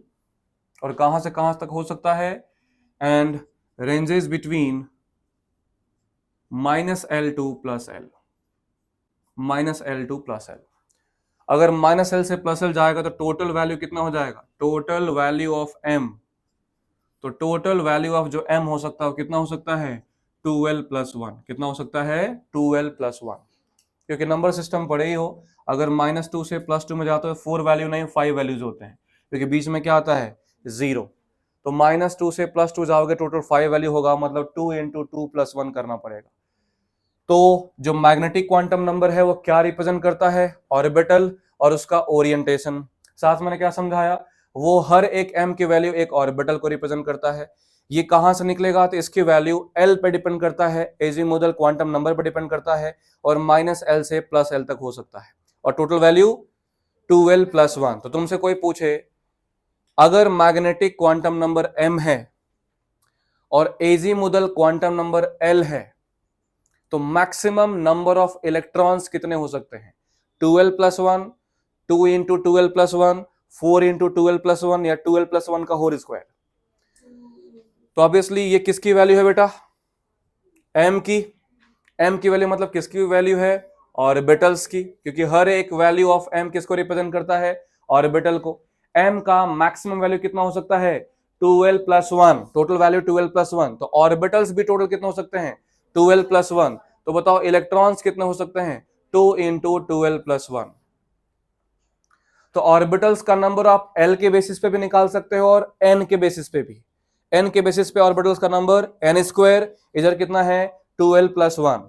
और कहां से कहां तक हो सकता है? And ranges between -L to +L, -L to +L। अगर -L से +L जाएगा तो टोटल वैल्यू कितना हो जाएगा? टोटल वैल्यू ऑफ m, तो टोटल वैल्यू ऑफ जो m हो सकता है कितना हो सकता है? 2l + 1। कितना हो सकता है? 2l + 1। क्योंकि नंबर सिस्टम पढ़े ही हो, अगर -2 से +2 में जाते हो 4 वैल्यू नहीं 5 वैल्यूज होते हैं, क्योंकि बीच में क्या आता है 0। तो -2 से +2 जाओगे टोटल 5 वैल्यू होगा, मतलब 2 × 2 + 1 करना पड़ेगा। तो जो मैग्नेटिक क्वांटम नंबर है वो क्या रिप्रेजेंट करता है, ऑर्बिटल और उसका ओरिएंटेशन। साथ मैंने क्या समझाया, वो हर एक m की वैल्यू एक ऑर्बिटल को रिप्रेजेंट करता है। ये कहां से निकलेगा, तो इसकी वैल्यू l पे डिपेंड करता है, एजीमुथल क्वांटम नंबर पे डिपेंड करता है, और -l से +l तक हो सकता है, और टोटल वैल्यू 2l + 1। तो तुमसे कोई पूछे अगर मैग्नेटिक क्वांटम नंबर m है और एजीमुथल क्वांटम नंबर l है, तो मैक्सिमम नंबर ऑफ इलेक्ट्रॉन्स कितने हो सकते हैं, 2l + 1, 2 × 2l + 1, 4 × 2l + 1, या 2l + 1 का होल स्क्वायर। तो ऑब्वियसली ये किसकी वैल्यू है बेटा, m की। m की वैल्यू मतलब किसकी वैल्यू है, ऑर्बिटल्स की, क्योंकि हर एक वैल्यू ऑफ m किसको रिप्रेजेंट करता है, ऑर्बिटल को। m का मैक्सिमम वैल्यू कितना हो सकता है, 2l + 1, टोटल वैल्यू 2l + 1। तो ऑर्बिटल्स भी टोटल कितने हो सकते हैं, 2l + 1। तो बताओ इलेक्ट्रॉन्स कितने हो सकते हैं, 2 × 2l + 1। तो ऑर्बिटल्स का नंबर आप l के बेसिस पे भी निकाल सकते हो और n के बेसिस पे भी। n के बेसिस पे ऑर्बिटल्स का नंबर n², इधर कितना है 2l + 1।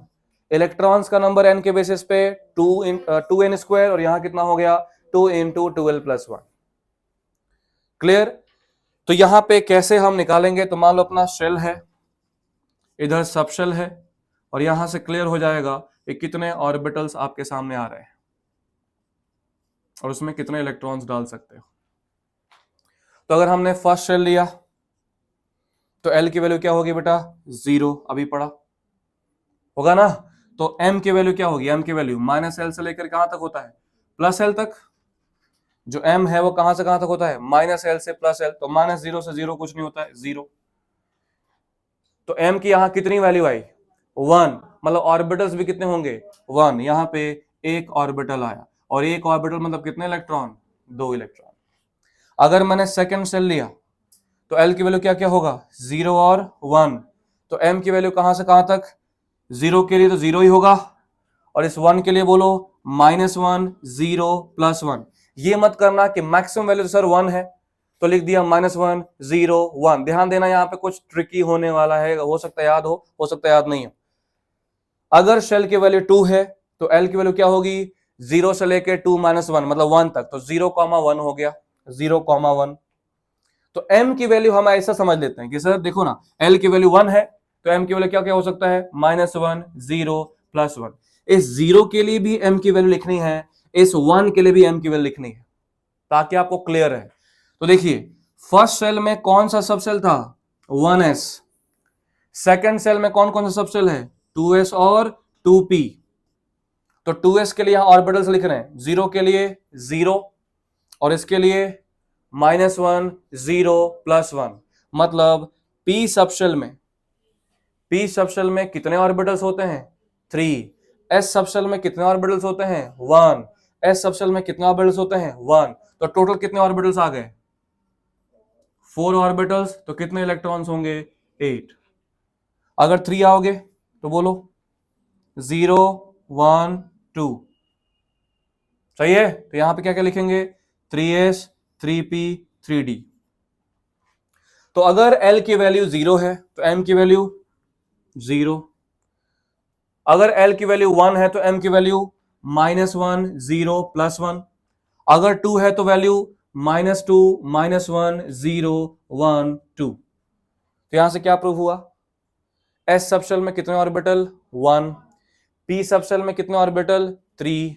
इलेक्ट्रॉन्स का नंबर n के बेसिस पे 2n², और यहां कितना हो गया 2 × 2l + 1। क्लियर। तो यहां पे कैसे हम निकालेंगे, तो मान लो अपना शेल है, इधर सब शेल है, और यहां से क्लियर हो जाएगा कि कितने ऑर्बिटल्स आपके सामने आ रहे हैं और उसमें कितने इलेक्ट्रॉन्स डाल सकते हो। तो अगर हमने फर्स्ट शेल लिया तो L की वैल्यू क्या होगी बेटा, 0, अभी पढ़ा होगा ना। तो M की वैल्यू क्या होगी, M की वैल्यू -L से लेकर कहां तक होता है, +L तक। जो M है वो कहां से कहां तक होता है, -L से +L। तो -0 से 0 कुछ नहीं होता है, 0। तो M की यहां कितनी वैल्यू आई, 1, मतलब ऑर्बिटल्स भी कितने होंगे, 1। यहां पे एक ऑर्बिटल आया, और एक ऑर्बिटल मतलब कितने इलेक्ट्रॉन, 2 इलेक्ट्रॉन। अगर मैंने सेकंड शेल लिया तो L की वैल्यू क्या क्या होगा, 0 और 1। तो M की वैल्यू कहां से कहां तक, 0 के लिए तो 0 ही होगा, और इस 1 के लिए बोलो -1, 0, +1। ये मत करना कि मैक्सिमम वैल्यू तो सर 1 है तो लिख दिया -1, 0, 1। ध्यान देना यहाँ पे कुछ ट्रिकी होने वाला है, हो सकता है याद हो सकता है याद नहीं हो। अगर शेल की वैल्यू 2 है तो L की वैल्यू क्या होगी, 0 से लेके 2 - 1 मतलब 1 तक। तो 0,1 हो गया, 0,1। तो M की वैल्यू हम ऐसा समझ लेते हैं कि सर देखो ना, L की वैल्यू 1 है तो M की वैल्यू क्या क्या हो सकता है, -1, 0, +1। इस 0 के लिए भी M की वैल्यू लिखनी है, इस 1 के लिए भी M की वैल्यू लिखनी है, ताकि आपको क्लियर है। तो देखिए फर्स्ट सेल में कौन सा सबसेल था, 1s। सेकेंड सेल में कौन कौन सा सबसेल है, 2s और 2p। तो 2s के लिए यहां ऑर्बिटल्स लिख रहे हैं, 0 के लिए 0, और इसके लिए -1, 0, +1। मतलब p सबशेल में कितने ऑर्बिटल्स होते हैं, 3। s सबशेल में कितने ऑर्बिटल्स होते हैं, 1। s सबशेल में कितने ऑर्बिटल्स होते हैं, 1। तो टोटल कितने ऑर्बिटल्स आ गए, 4 ऑर्बिटल्स। तो कितने इलेक्ट्रॉन्स होंगे, 8। अगर 3 आओगे तो बोलो 0, 1, 2। सही है। तो यहां पे क्या क्या लिखेंगे, 3s, 3p, 3d। तो अगर L की वैल्यू 0 है तो M की वैल्यू 0। अगर L की वैल्यू 1 है तो M की वैल्यू -1, 0, +1। अगर 2 है तो वैल्यू -2, -1, 0, 1, 2। तो यहां से क्या प्रूव हुआ, S सबशेल में कितने ऑर्बिटल, 1। P सबशेल में कितने ऑर्बिटल, 3।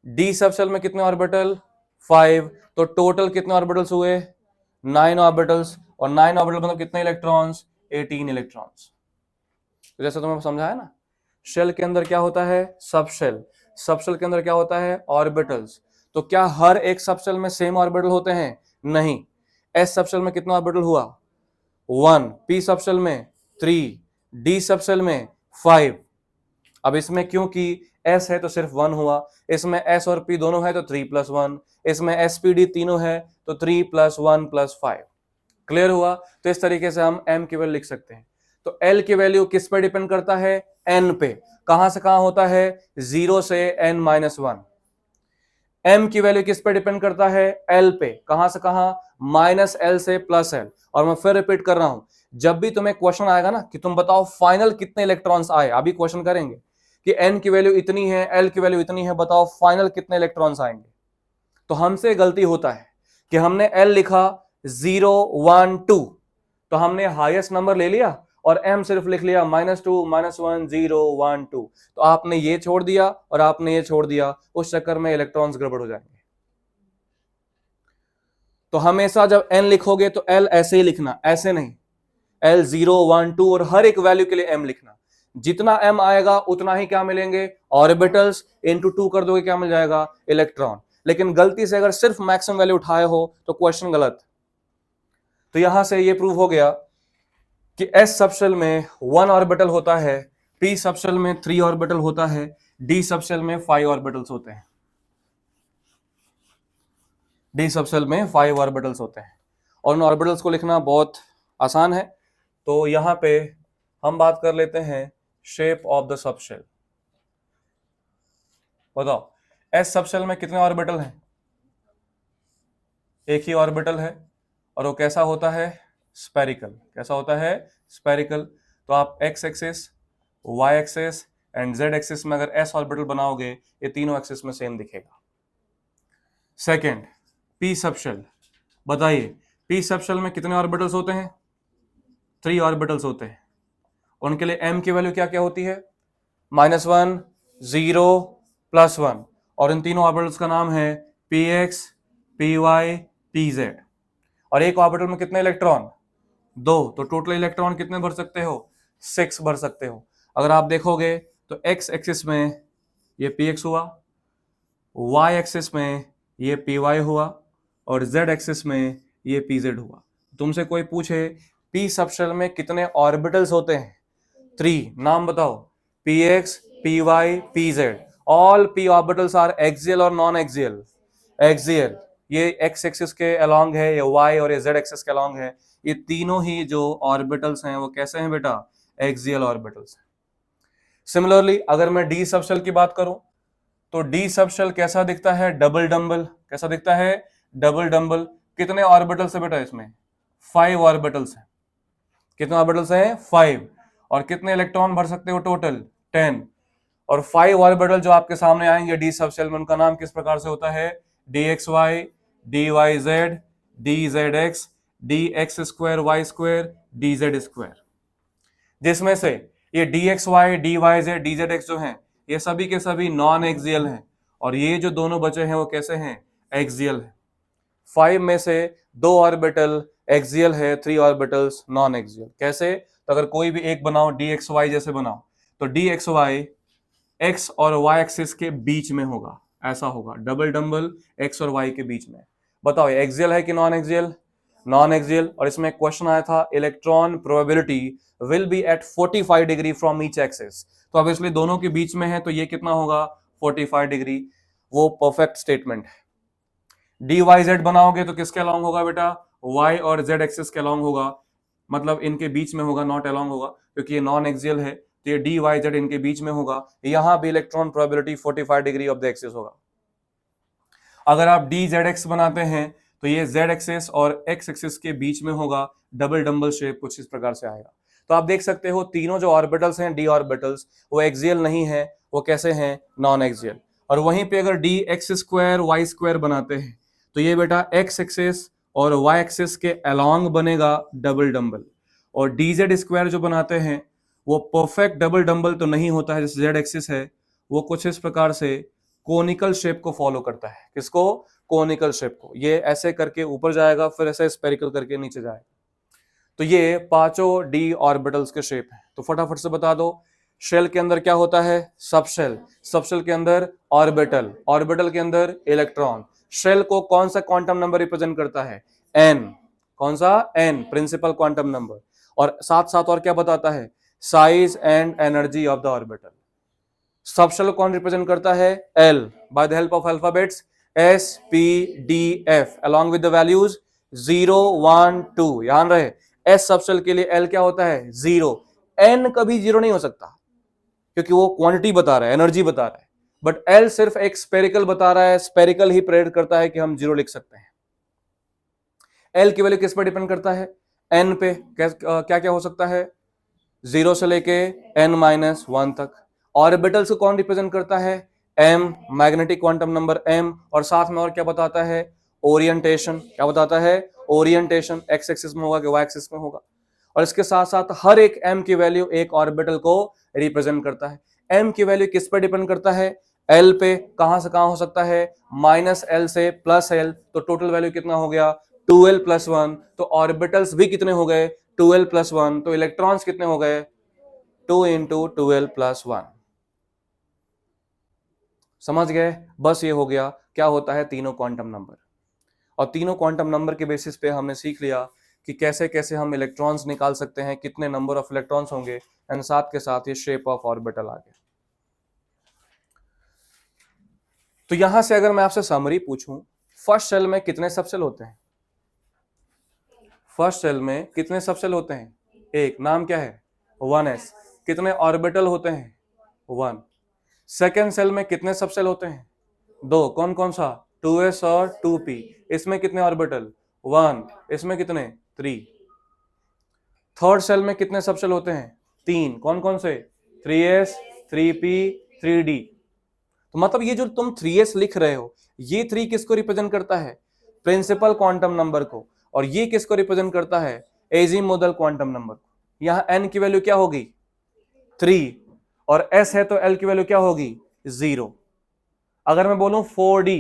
D सबशेल में कितने ऑर्बिटल, 5। तो टोटल कितने ऑर्बिटल्स हुए, 9 ऑर्बिटल्स। और 9 ऑर्बिटल मतलब कितने इलेक्ट्रॉन्स, 18 इलेक्ट्रॉन्स। तो जैसे तुम्हें समझाया ना, शेल के अंदर क्या होता है, सबशेल। सबशेल के अंदर क्या होता है, ऑर्बिटल्स। तो क्या हर एक सबशेल में सेम ऑर्बिटल होते हैं, नहीं। एस सबशेल में कितना ऑर्बिटल हुआ, 1। पी सबशेल में 3। डी सबशेल में 5। अब इसमें क्योंकि एस है तो सिर्फ 1 हुआ, इसमें एस और पी दोनों है तो 3 + 1, इसमें एसपीडी तीनों है तो 3 + 1 + 5। क्लियर हुआ। तो इस तरीके से हम एम की वैल्यू लिख सकते हैं। तो L की वैल्यू किस पे डिपेंड करता है? N पे। कहां से कहां होता है? 0 से N-1। M की वैल्यू किस पे डिपेंड करता है? L पे। कहां से कहां? -L से +L। और मैं फिर रिपीट कर रहा हूं, जब भी तुम्हें क्वेश्चन आएगा ना कि तुम बताओ फाइनल कितने इलेक्ट्रॉन्स आए, अभी क्वेश्चन करेंगे कि N की वैल्यू इतनी है, L की वैल्यू इतनी है, बताओ फाइनल कितने इलेक्ट्रॉन्स आएंगे। तो हमसे गलती होता है कि हमने L लिखा 0, 1, 2, तो हमने हाईएस्ट नंबर ले लिया और M सिर्फ लिख लिया -2, -1, 0, 1, 2। तो आपने ये छोड़ दिया और आपने ये छोड़ दिया, उस चक्कर में इलेक्ट्रॉन्स गड़बड़ हो जाएंगे। तो हमेशा जब N लिखोगे तो L ऐसे ही लिखना, ऐसे नहीं। L 0, 1, 2 और हर एक वैल्यू के लिए M लिखना। जितना M आएगा उतना ही क्या मिलेंगे? ऑर्बिटल्स। इनटू 2 कर दोगे क्या मिल जाएगा? इलेक्ट्रॉन। लेकिन गलती से अगर सिर्फ मैक्सिमम वैल्यू उठाए हो तो क्वेश्चन गलत। तो यहां से ये प्रूव हो गया कि S सबशेल में 1 ऑर्बिटल होता है, P सबशेल में 3 ऑर्बिटल होता है, D सबशेल में 5 ऑर्बिटल्स होते हैं। D सबशेल में 5 ऑर्बिटल्स होते हैं और उन ऑर्बिटल्स को लिखना बहुत आसान है। तो यहां पे हम बात कर लेते हैं शेप ऑफ द सबशेल। बताओ S सबशेल में कितने ऑर्बिटल हैं? एक ही ऑर्बिटल है और वो कैसा होता है? स्फेरिकल। कैसा होता है? स्फेरिकल। तो आप x axis, y axis and z axis में अगर s ऑर्बिटल बनाओगे, ये तीनों एक्सिस में सेम दिखेगा। Second, p subshell. बताइए p सबशेल में कितने ऑर्बिटल्स होते हैं? 3 ऑर्बिटल्स होते हैं। उनके लिए m की वैल्यू क्या क्या होती है? -1, 0, +1। और इन तीनों ऑर्बिटल्स का नाम है px, py, pz। और एक ऑर्बिटल में कितने इलेक्ट्रॉन? 2। तो टोटल इलेक्ट्रॉन कितने भर सकते हो? 6 भर सकते हो। अगर आप देखोगे तो x एक्सिस में ये px हुआ, y एक्सिस में ये py हुआ और z एक्सिस में ये pz हुआ। तुमसे कोई पूछे p सबशेल में कितने ऑर्बिटल्स होते हैं? 3। नाम बताओ। px, py, pz। All p orbitals are axial और नॉन एक्सियल? एक्सियल। ये x एक्सिस के अलोंग है, ये y और ये z एक्सिस के अलोंग है। ये तीनों ही जो ऑर्बिटल्स हैं वो कैसे हैं बेटा? एक्सियल ऑर्बिटल्स हैं। सिमिलरली अगर मैं d सबशेल की बात करूं तो d सबशेल कैसा दिखता है? Double dumbbell. कैसा दिखता है? Double dumbbell. कितने ऑर्बिटल्स है बेटा इसमें? 5 ऑर्बिटल्स हैं। कितने ऑर्बिटल्स हैं? 5। और कितने इलेक्ट्रॉन भर सकते हो टोटल? 10। और 5 ऑर्बिटल जो आपके सामने आएंगे d सबशेल में, उनका नाम किस प्रकार से होता है? dxy, dyz, dzx, dx square y square, dz square. जिसमें से ये dxy, dyz, dzx जो हैं ये सभी के सभी नॉन एक्सियल हैं और ये जो दोनों बचे हैं वो कैसे हैं? एक्सियल है। 5 में से 2 ऑर्बिटल एक्सियल है, 3 ऑर्बिटल्स नॉन एक्सियल। कैसे? तो अगर कोई भी एक बनाओ dxy जैसे बनाओ तो dxy x और y एक्सिस के बीच में होगा, ऐसा होगा डबल डंबल x और y के बीच में। बताओ ये एक्सियल है कि नॉन एक्सियल? Non axial. और इसमें क्वेश्चन आया था electron probability will be at 45 degree from each axis. तो अब इसलिए दोनों के बीच में है तो ये कितना होगा? 45 डिग्री। वो परफेक्ट स्टेटमेंट है। dyz बनाओगे तो किसके अलोंग होगा बेटा? y और z एक्सिस के अलोंग होगा, मतलब इनके बीच में होगा, नॉट अलोंग होगा, क्योंकि ये नॉन एक्सियल है। तो ये dyz इनके बीच में होगा। यहां भी electron probability 45 degree of the axis होगा। अगर आप dzx बनाते हैं तो ये z एक्सिस और x एक्सिस के बीच में होगा, डबल डंबल शेप कुछ इस प्रकार से आएगा। तो आप देख सकते हो तीनों जो ऑर्बिटल्स हैं d ऑर्बिटल्स वो एक्सियल नहीं है, वो कैसे हैं? Non axial. और वहीं पे अगर dx स्क्वायर y स्क्वायर बनाते हैं तो ये बेटा x एक्सिस और y एक्सिस के अलोंग बनेगा डबल डंबल। और dz स्क्वायर जो बनाते हैं वो परफेक्ट डबल डंबल तो नहीं होता है, जैसे z एक्सिस है वो कुछ इस प्रकार से कोनिकल शेप को फॉलो करता है। किसको? कोनिकल शेप को। ये ऐसे करके ऊपर जाएगा, फिर ऐसे स्पेरिकल करके नीचे जाएगा। तो ये पांचों डी ऑर्बिटल्स के शेप हैं। तो फटाफट से बता दो शेल के अंदर क्या होता है? सबशेल। सबशेल के अंदर ऑर्बिटल, ऑर्बिटल के अंदर इलेक्ट्रॉन। शेल को कौन सा क्वांटम नंबर रिप्रेजेंट करता है? n। कौन सा? n, principal quantum number. और साथ साथ और क्या बताता है? Size and energy of the orbital. Subshell कौन रिप्रेजेंट करता है? L, by the help of alphabets S, P, D, F along with the values 0, 1, 2। ध्यान रहे S सबशेल के लिए L क्या होता है? 0। n कभी जीरो नहीं हो सकता क्योंकि वो क्वांटिटी बता रहा है, एनर्जी बता रहा है, बट l सिर्फ एक स्पेरिकल बता रहा है, स्पेरिकल ही प्रेडिक्ट करता है कि हम जीरो लिख सकते हैं। l की वैल्यू किस पर डिपेंड करता है? n पे। क्या क्या हो सकता है? 0 से लेके n-1 तक। ऑर्बिटल्स को कौन रिप्रेजेंट करता है? m, magnetic quantum number m, और साथ में और क्या बताता है? ओरिएंटेशन। क्या बताता है? ओरिएंटेशन, x एक्सिस में होगा कि y एक्सिस में होगा। और इसके साथ साथ हर एक m की वैल्यू एक ऑर्बिटल को रिप्रेजेंट करता है। m की वैल्यू किस पर डिपेंड करता है? l पे। कहां से कहां हो सकता है? -l से +l, तो टोटल वैल्यू कितना हो गया? 2l + 1। तो ऑर्बिटल्स भी कितने हो गए? 2l + 1। तो इलेक्ट्रॉन्स कितने हो गए? 2 × 2l + 1। समझ गए? बस ये हो गया क्या होता है तीनों क्वांटम नंबर। और तीनों क्वांटम नंबर के बेसिस पे हमने सीख लिया कि कैसे कैसे हम इलेक्ट्रॉन्स निकाल सकते हैं, कितने नंबर ऑफ इलेक्ट्रॉन्स होंगे, एंड साथ के साथ ये शेप ऑफ ऑर्बिटल आ गया। तो यहां से अगर मैं आपसे समरी पूछूं, फर्स्ट शेल में कितने सबसेल होते हैं? फर्स्ट शेल में कितने सबसेल होते हैं? एक। नाम क्या है? 1s। कितने ऑर्बिटल होते हैं? 1। सेकेंड सेल में कितने सबसेल होते हैं? दो। कौन कौन सा? 2s और 2p। इसमें कितने ऑर्बिटल? 1। इसमें कितने? 3। थर्ड सेल में कितने सबसेल होते हैं? 3। कौन कौन से? 3s, 3p, 3d। तो मतलब ये जो तुम 3s लिख रहे हो, ये 3 किसको रिप्रेजेंट करता है? प्रिंसिपल क्वांटम नंबर को। और ये किसको रिप्रेजेंट करता है? एजीमुथल क्वांटम नंबर को। यहां n की वैल्यू क्या होगी? 3। और s है तो l की वैल्यू क्या होगी? 0। अगर मैं बोलूं 4d,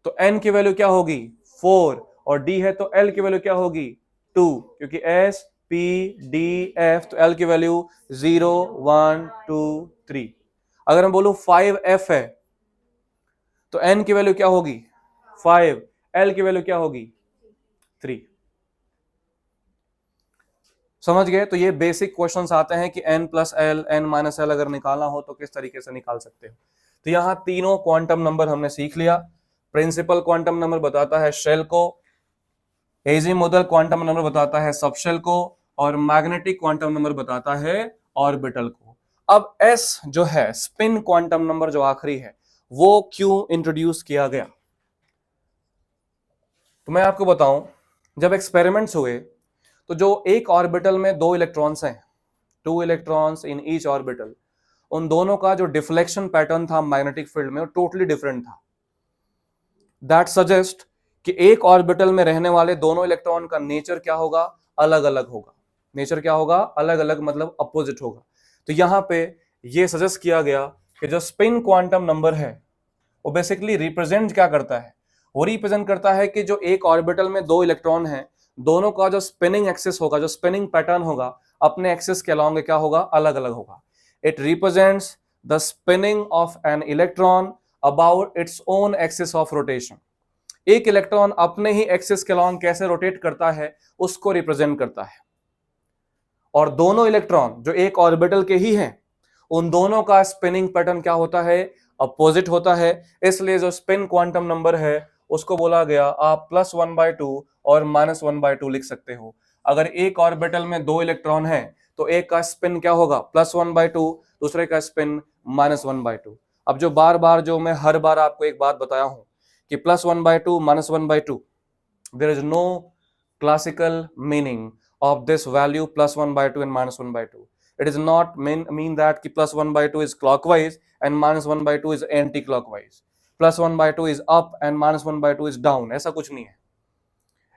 तो n की वैल्यू क्या होगी? 4। और d है तो l की वैल्यू क्या होगी? 2, क्योंकि s p d f, तो l की वैल्यू 0 1 2 3। अगर मैं बोलूं 5f है तो n की वैल्यू क्या होगी? 5। l की वैल्यू क्या होगी? 3। समझ गए? तो ये बेसिक क्वेश्चंस आते हैं कि n + l, n-l अगर निकालना हो तो किस तरीके से निकाल सकते हो। तो यहां तीनों क्वांटम नंबर हमने सीख लिया। प्रिंसिपल क्वांटम नंबर बताता है शेल को, एजीमुथल क्वांटम नंबर बताता है सबशेल को, और मैग्नेटिक क्वांटम नंबर बताता है ऑर्बिटल को। अब s जो है, स्पिन क्वांटम नंबर जो आखिरी है, वो क्यों इंट्रोड्यूस किया गया? तो मैं आपको बताऊं, जब एक्सपेरिमेंट्स हुए तो जो एक ऑर्बिटल में 2 इलेक्ट्रॉन्स हैं, 2 इलेक्ट्रॉन्स इन ईच ऑर्बिटल, उन दोनों का जो डिफ्लेक्शन पैटर्न था मैग्नेटिक फील्ड में, वो टोटली डिफरेंट था। दैट सजेस्ट कि एक ऑर्बिटल में रहने वाले दोनों इलेक्ट्रॉन का नेचर क्या होगा? अलग अलग होगा। नेचर क्या होगा? अलग अलग, मतलब अपोजिट होगा। तो यहां पे ये सजेस्ट किया गया कि जो स्पिन क्वांटम नंबर है वो बेसिकली रिप्रेजेंट क्या करता है? वो रिप्रेजेंट करता है कि जो एक ऑर्बिटल में 2 इलेक्ट्रॉन हैं, दोनों का जो स्पिनिंग एक्सिस होगा, जो स्पिनिंग पैटर्न होगा, अपने एक्सिस के अलोंग क्या होगा? अलग अलग होगा। It represents the spinning of an electron about its own axis of rotation. एक इलेक्ट्रॉन अपने ही एक्सिस के अलोंग कैसे रोटेट करता है, उसको रिप्रेजेंट करता है। और दोनों इलेक्ट्रॉन जो एक ऑर्बिटल के ही हैं, उन दोनों का स्पिनिंग पैटर्न क्या होता है? अपोजिट होता है। इसलिए जो स्पिन क्वांटम नंबर है उसको बोला गया, आप +1/2 और -1/2 लिख सकते हो। अगर एक ऑर्बिटल में 2 इलेक्ट्रॉन है तो एक का स्पिन क्या होगा? +1/2, दूसरे का स्पिन -1/2। अब जो बार बार, जो मैं हर बार आपको एक बात बताया हूं कि +1/2 -1/2, there is no classical meaning of this value +1/2 and -1/2. It is not mean that कि +1/2 is clockwise and -1/2 is anti-clockwise. +1/2 is up and -1/2 is down. ऐसा कुछ नहीं है।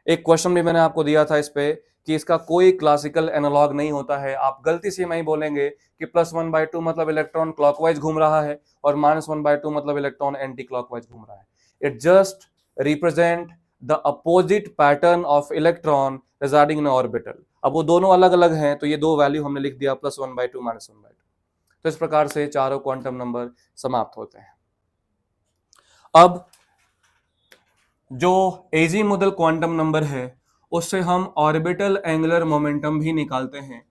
एक क्वेश्चन भी मैंने आपको दिया था इस पे कि इसका कोई क्लासिकल एनालॉग नहीं होता है। आप गलती से नहीं बोलेंगे कि +1/2 मतलब इलेक्ट्रॉन क्लॉकवाइज घूम रहा है और -1/2 मतलब इलेक्ट्रॉन एंटी क्लॉकवाइज घूम रहा है। It just represent the opposite pattern of electron regarding in orbital. अब वो दोनों अलग अलग हैं तो ये दो वैल्यू हमने लिख दिया, +1/2 -1/2। तो इस प्रकार से चारों क्वांटम नंबर समाप्त होते हैं। अब जो एजीमुथल क्वांटम नंबर है उससे हम ऑर्बिटल एंगुलर मोमेंटम भी निकालते हैं।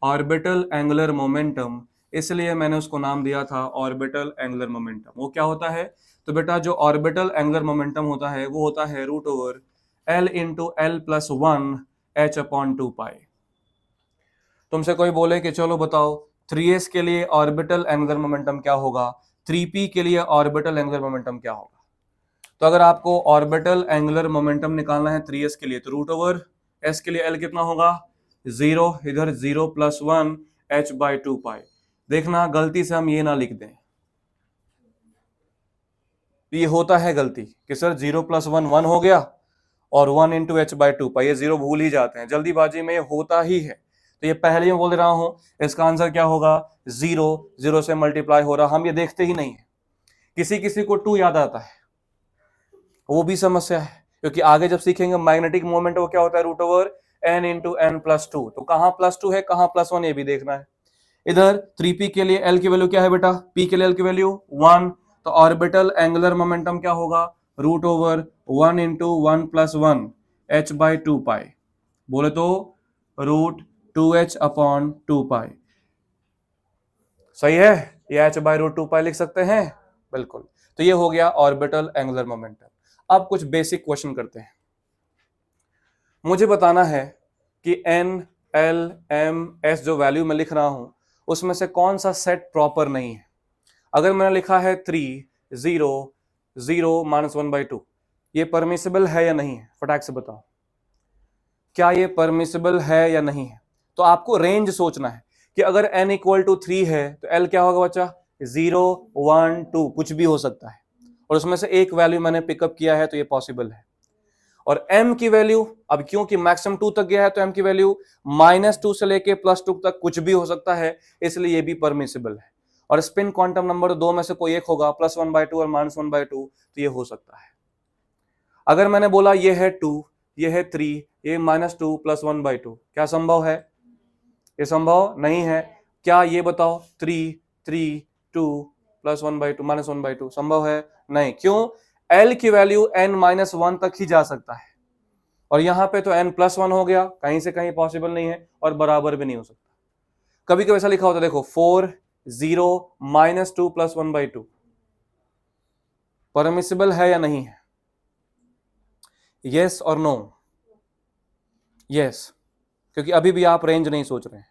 ऑर्बिटल एंगुलर मोमेंटम, इसलिए मैंने उसको नाम दिया था ऑर्बिटल एंगुलर मोमेंटम। वो क्या होता है? तो बेटा जो ऑर्बिटल एंगुलर मोमेंटम होता है वो होता है √L × L + 1 h/2π। तुमसे कोई बोले कि चलो बताओ 3s के लिए ऑर्बिटल एंगुलर मोमेंटम क्या होगा, 3p के लिए ऑर्बिटल एंगुलर मोमेंटम क्या होगा, तो अगर आपको ऑर्बिटल एंगुलर मोमेंटम निकालना है 3s के लिए तो रूट ओवर s के लिए l कितना होगा 0, इधर 0 + 1 h/2 पाई। देखना गलती से हम ये ना लिख दें, ये होता है गलती कि सर 0 + 1 1 हो गया और 1 × h/2 पाई, ये 0 भूल ही जाते हैं जल्दीबाजी में, ये होता ही है। तो ये पहले मैं बोल रहा हूं इसका आंसर क्या होगा 0, 0 से मल्टीप्लाई हो रहा, हम ये देखते ही नहीं है। किसी किसी को 2 याद आता है, वो भी समस्या है, क्योंकि आगे जब सीखेंगे मैग्नेटिक मोमेंट वो क्या होता है रूट ओवर n × n + 2, तो कहां +2 है कहां +1 ये भी देखना है। इधर 3p के लिए l की वैल्यू क्या है बेटा, p के लिए l की वैल्यू 1, तो ऑर्बिटल एंगुलर मोमेंटम क्या होगा रूट ओवर 1 × 1 + 1 h/2 पाई, बोले तो √2h/2 पाई। सही है, ये h/√2 पाई लिख सकते हैं, बिल्कुल। तो ये हो गया ऑर्बिटल एंगुलर मोमेंटम। अब कुछ बेसिक क्वेश्चन करते हैं। मुझे बताना है कि n, l, m, s जो वैल्यू मैं लिख रहा हूं उसमें से कौन सा सेट प्रॉपर नहीं है। अगर मैंने लिखा है 3, 0, 0 - 1/2, ये परमिसिबल है या नहीं है, फटाक से बताओ क्या ये परमिसिबल है या नहीं है। तो आपको रेंज सोचना है कि अगर n = 3 है तो l क्या होगा बच्चा 0, 1, 2 कुछ भी हो सकता है, और उसमें से एक वैल्यू मैंने पिकअप किया है तो ये पॉसिबल है। और m की वैल्यू अब क्योंकि मैक्सिमम 2 तक गया है तो m की वैल्यू -2 से लेके +2 तक कुछ भी हो सकता है, इसलिए ये भी परमिसिबल है। और स्पिन क्वांटम नंबर 2 में से कोई एक होगा +1/2 और -1/2, तो ये हो सकता है। अगर मैंने बोला ये है 2, ये है 3, ये -2 + 1/2, क्या संभव है, ये संभव नहीं है। क्या ये बताओ 3, 3, 2 + 1/2 -1/2 संभव है नहीं, क्यों, l की वैल्यू n-1 तक ही जा सकता है, और यहां पे तो n+1 हो गया, कहीं से कहीं पॉसिबल नहीं है और बराबर भी नहीं हो सकता। कभी कभी ऐसा लिखा होता है देखो 4, 0 -2 + 1/2 परमिसिबल है या नहीं है, यस और नो, यस, क्योंकि अभी भी आप रेंज नहीं सोच रहे हैं।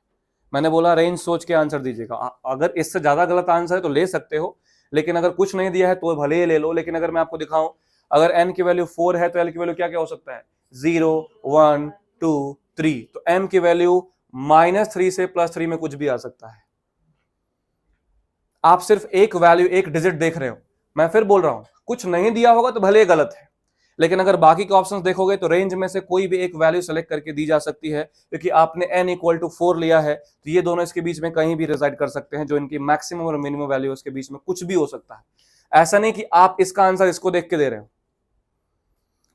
मैंने बोला रेंज सोच के आंसर दीजिएगा, अगर इससे ज्यादा गलत आंसर है तो ले सकते हो, लेकिन अगर कुछ नहीं दिया है तो भले ही ले लो। लेकिन अगर मैं आपको दिखाऊं अगर n की वैल्यू 4 है तो l की वैल्यू क्या क्या हो सकता है 0, 1, 2, 3, तो m की वैल्यू -3 से +3 में कुछ भी आ सकता है। आप सिर्फ एक वैल्यू एक डिजिट देख रहे हो, मैं फिर बोल रहा हूं कुछ नहीं दिया होगा तो भले गलत है, लेकिन अगर बाकी के ऑप्शंस देखोगे तो रेंज में से कोई भी एक वैल्यू सेलेक्ट करके दी जा सकती है, क्योंकि आपने n = 4 लिया है तो ये दोनों इसके बीच में कहीं भी रिजाइड कर सकते हैं, जो इनकी मैक्सिमम और मिनिमम वैल्यू है उसके बीच में कुछ भी हो सकता है। ऐसा नहीं कि आप इसका आंसर इसको देख के दे रहे हो,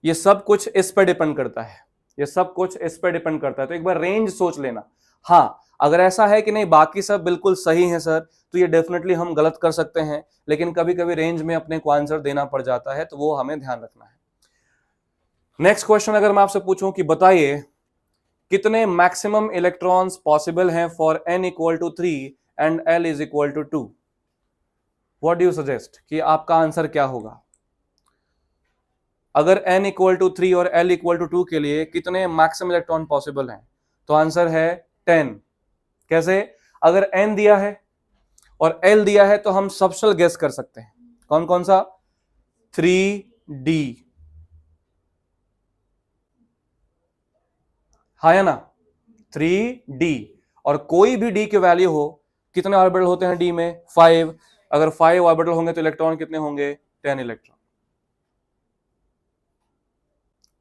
ये सब कुछ इस पर डिपेंड करता है, ये सब कुछ इस पर डिपेंड करता है। तो एक बार रेंज सोच लेना। हाँ, अगर ऐसा है कि नहीं बाकी सब बिल्कुल सही है सर, तो ये डेफिनेटली हम गलत कर सकते हैं, लेकिन कभी कभी रेंज में अपने को आंसर देना पड़ जाता है, तो वो हमें ध्यान रखना है। नेक्स्ट क्वेश्चन अगर मैं आपसे पूछूं कि बताइए कितने मैक्सिमम इलेक्ट्रॉन्स पॉसिबल हैं for n = 3 and l = 2, what do you suggest कि आपका आंसर क्या होगा। अगर n = 3 और l = 2 के लिए कितने मैक्सिमम इलेक्ट्रॉन पॉसिबल हैं, तो आंसर है 10। कैसे, अगर n दिया है और l दिया है तो हम सबशेल गेस कर सकते हैं, कौन कौन सा 3D, हाँ या ना 3D, और कोई भी D की वैल्यू हो, कितने ऑर्बिटल होते हैं D में 5, अगर 5 ऑर्बिटल होंगे तो इलेक्ट्रॉन कितने होंगे 10 इलेक्ट्रॉन।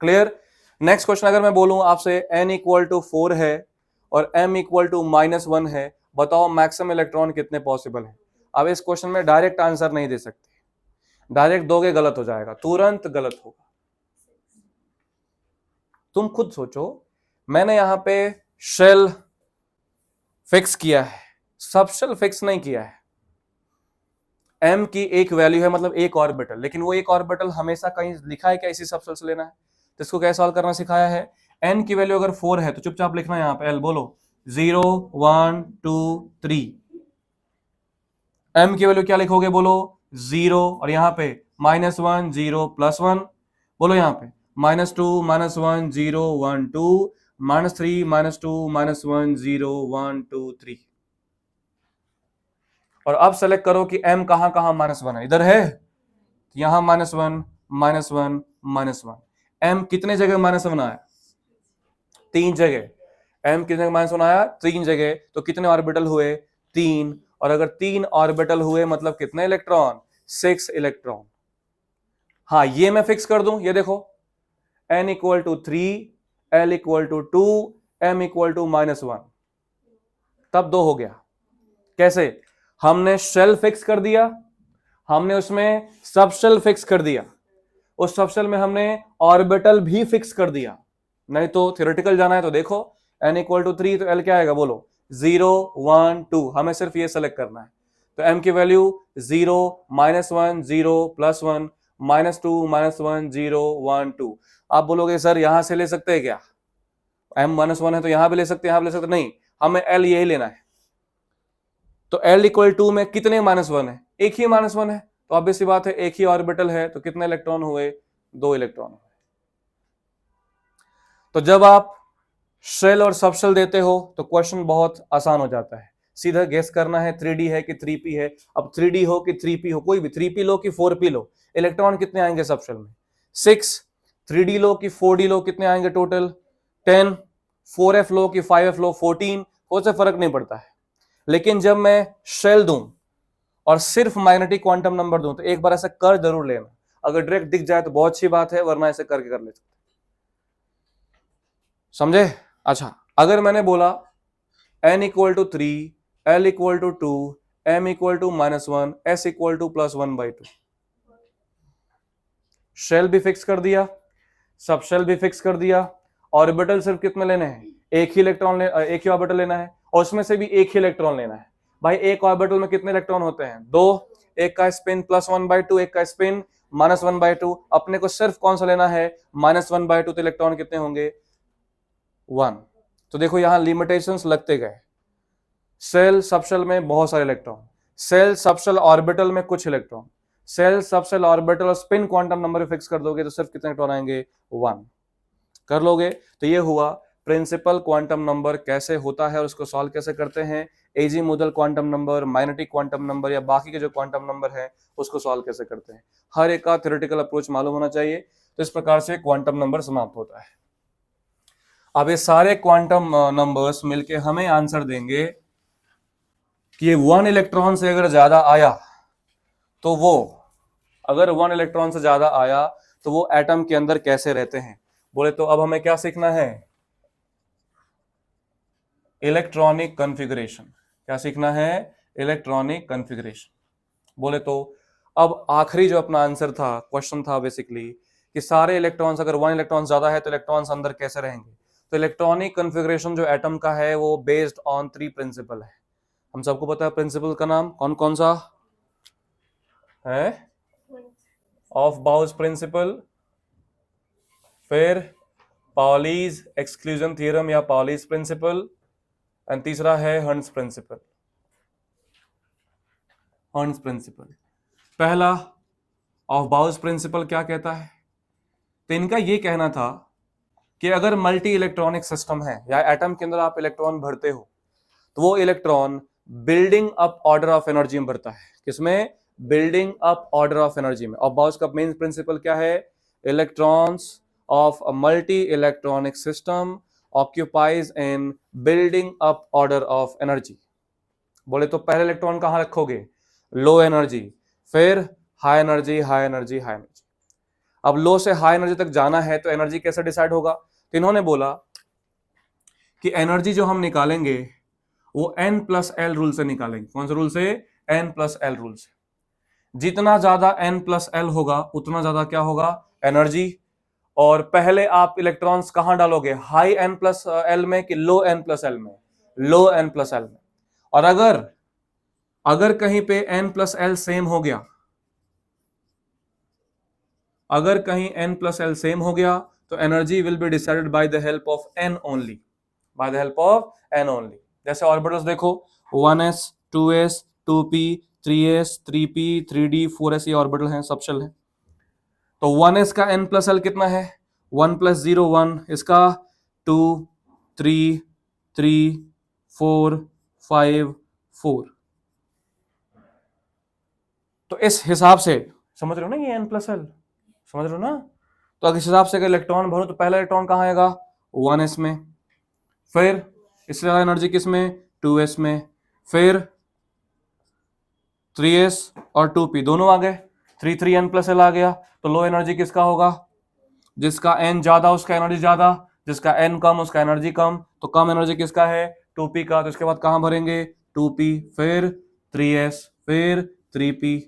क्लियर। नेक्स्ट क्वेश्चन अगर मैं बोलूं आपसे n = 4 है और m = -1 है, बताओ मैक्सिमम इलेक्ट्रॉन कितने पॉसिबल हैं। अब इस क्वेश्चन में डायरेक्ट आंसर नहीं दे सकते, डायरेक्ट दोगे गलत हो जाएगा, तुरंत गलत होगा। तुम खुद सोचो, मैंने यहां पे शेल फिक्स किया है, सबशेल फिक्स नहीं किया है। m की एक वैल्यू है मतलब एक ऑर्बिटल, लेकिन वो एक ऑर्बिटल हमेशा कहीं लिखा है क्या इसी सबशेल से लेना है, तो इसको कैसे सॉल्व करना सिखाया है। n की वैल्यू अगर 4 है तो चुपचाप लिखना यहां पे l, बोलो 0, 1, 2, 3। m की वैल्यू क्या लिखोगे, बोलो 0, और यहां पे -1, 0, +1, बोलो यहां पे -2, -1, 0, 1, 2, -3 -2 -1 0 1 2 3। और अब सेलेक्ट करो कि m कहां कहां -1 है, इधर है, यहां -1 -1 -1। m कितने जगह -1 आया? 3 जगह। m कितने जगह -1 आया? 3 जगह। तो कितने ऑर्बिटल हुए? 3। और अगर 3 ऑर्बिटल हुए मतलब कितने इलेक्ट्रॉन? 6 इलेक्ट्रॉन। हाँ, ये मैं फिक्स कर दूं, ये देखो, n equal to 3, l equal to 2, m equal to -1, तब 2 हो गया। कैसे? हमने शेल फिक्स कर दिया, हमने उसमें सब शेल फिक्स कर दिया, उस सब शेल में हमने ऑर्बिटल भी फिक्स कर दिया। नहीं तो थियोरेटिकल जाना है तो देखो, n इक्वल टू 3 तो l क्या आएगा बोलो? 0 1 2। हमें सिर्फ ये सेलेक्ट करना है। तो m की वैल्यू 0 -1 0 +1 -2 -1 0 1 2। आप बोलोगे सर यहां से ले सकते हैं क्या? m -1 है तो यहां भी ले सकते हैं, यहां भी ले सकते हैं। नहीं, हमें l यही लेना है। तो l इक्वल टू में कितने -1 है? एक ही -1 है। तो ऑब्वियस सी बात है, एक ही ऑर्बिटल है तो कितने इलेक्ट्रॉन हुए? 2 इलेक्ट्रॉन हुए। तो जब आप शेल और सबशेल देते हो तो क्वेश्चन बहुत आसान हो जाता है। सीधा गेस करना है 3D है कि 3p है। अब 3D हो कि 3p हो, कोई भी 3p लो कि 4p लो, इलेक्ट्रॉन कितने आएंगे सबशेल में? 6। 3D लो कि 4D लो, कितने आएंगे टोटल? 10। 4f लो कि 5f लो, 14। कोई से फर्क नहीं पड़ता है। लेकिन जब मैं शेल दूं और सिर्फ मैग्नेटिक क्वांटम नंबर दूं तो एक बार ऐसा कर जरूर लेना। अगर डायरेक्ट दिख जाए तो बहुत अच्छी बात है, वरना ऐसे करके कर लेते। समझे? अच्छा, अगर मैंने बोला n equal to 3, l equal to 2, m equal to -1, s equal to +1/2, shell भी फिक्स कर दिया, सब शेल भी फिक्स कर दिया, ऑर्बिटल सिर्फ कितने लेने हैं? एक ही इलेक्ट्रॉन एक ही ऑर्बिटल लेना है, और उसमें से भी एक ही इलेक्ट्रॉन लेना है। भाई एक ऑर्बिटल में कितने इलेक्ट्रॉन होते हैं? 2। एक का स्पिन +1/2, एक का स्पिन -1/2। अपने को सिर्फ कौन सा लेना है? -1/2। तो इलेक्ट्रॉन कितने होंगे? 1। तो देखो यहां लिमिटेशंस लगते गए। सेल सबशेल में बहुत सारे इलेक्ट्रॉन, सेल सबशेल ऑर्बिटल में कुछ इलेक्ट्रॉन, सेल सबशेल ऑर्बिटल और स्पिन क्वांटम नंबर फिक्स कर दोगे तो सिर्फ कितने इलेक्ट्रॉन आएंगे? 1। कर लोगे तो ये हुआ प्रिंसिपल क्वांटम नंबर कैसे होता है और उसको सॉल्व कैसे करते हैं। Azimuthal quantum number, magnetic quantum number या बाकी के जो क्वांटम नंबर है उसको सॉल्व कैसे करते हैं, हर एक का थ्योरेटिकल अप्रोच मालूम होना चाहिए। तो इस प्रकार से क्वांटम नंबर समाप्त होता है। अब ये सारे क्वांटम नंबर्स मिलके हमें आंसर देंगे कि 1 इलेक्ट्रॉन से अगर ज्यादा आया तो वो, अगर 1 इलेक्ट्रॉन से ज्यादा आया तो वो एटम के अंदर कैसे रहते हैं। बोले तो अब हमें क्या सीखना है? Electronic configuration. क्या सीखना है? Electronic configuration. बोले तो अब आखिरी जो अपना आंसर था, क्वेश्चन था बेसिकली कि सारे इलेक्ट्रॉन्स, अगर 1 इलेक्ट्रॉन ज्यादा है तो इलेक्ट्रॉन्स अंदर कैसे रहेंगे। तो इलेक्ट्रॉनिक कॉन्फ़िगरेशन जो एटम का है वो बेस्ड ऑन 3 प्रिंसिपल है। हम सबको पता है प्रिंसिपल का नाम कौन कौन सा है? ऑफ बाउस प्रिंसिपल, फिर पाउलीज एक्सक्लूजन थ्योरम या पाउलीज प्रिंसिपल, एंड तीसरा है हर्ट्ज प्रिंसिपल। हर्ट्ज प्रिंसिपल पहला, ऑफ बाउस प्रिंसिपल क्या कहता है? तो इनका ये कहना था कि अगर मल्टी इलेक्ट्रॉनिक सिस्टम है या एटम के अंदर आप इलेक्ट्रॉन भरते हो तो वो electron building up order of energy में भरता है। किसमें? Building up order of energy में। और बाउस का मेन प्रिंसिपल क्या है? Electrons of a multi electronic system occupies in building up order of energy. बोले तो पहले इलेक्ट्रॉन कहां रखोगे? लो एनर्जी, फिर high energy, high energy, high energy. अब लो से हाई एनर्जी तक जाना है तो एनर्जी कैसे डिसाइड होगा? तो इन्होंने बोला कि एनर्जी जो हम निकालेंगे वो n+l रूल से निकालेंगे। कौन से रूल से? n+l रूल से। जितना ज्यादा n+l होगा उतना ज्यादा क्या होगा? एनर्जी। और पहले आप इलेक्ट्रॉन्स कहां डालोगे? हाई n+l में कि लो n+l में? लो n+l में। और अगर कहीं पे n+l सेम हो गया, अगर कहीं n+l सेम हो गया तो energy will be decided by the help of n only, bye the help of n only. जैसे ऑर्बिटल्स देखो, 1s 2s 2p 3s 3p 3d 4s, ये ऑर्बिटल हैं, सबशेल है। तो 1s का n+l कितना है? 1 + 0 1, इसका 2, 3 3 4 5 4। तो इस हिसाब से समझ रहे हो ना, ये n प्लस एल, समझ रहे हो ना। तो अगर इस हिसाब से अगर इलेक्ट्रॉन भरो तो पहला इलेक्ट्रॉन कहाँ आएगा, 1s में, फिर इससे ज्यादा एनर्जी किस में, 2s में, फिर 3s और 2p दोनों आ गए, 3 3n प्लस एल आ गया। तो लो एनर्जी किसका होगा, जिसका n ज्यादा उसका एनर्जी ज्यादा, जिसका n कम उसका एनर्जी कम। तो कम एनर्जी किसका है, 2p का। तो इसके बाद कहां भरेंगे, 2p, फिर 3s, फिर 3p।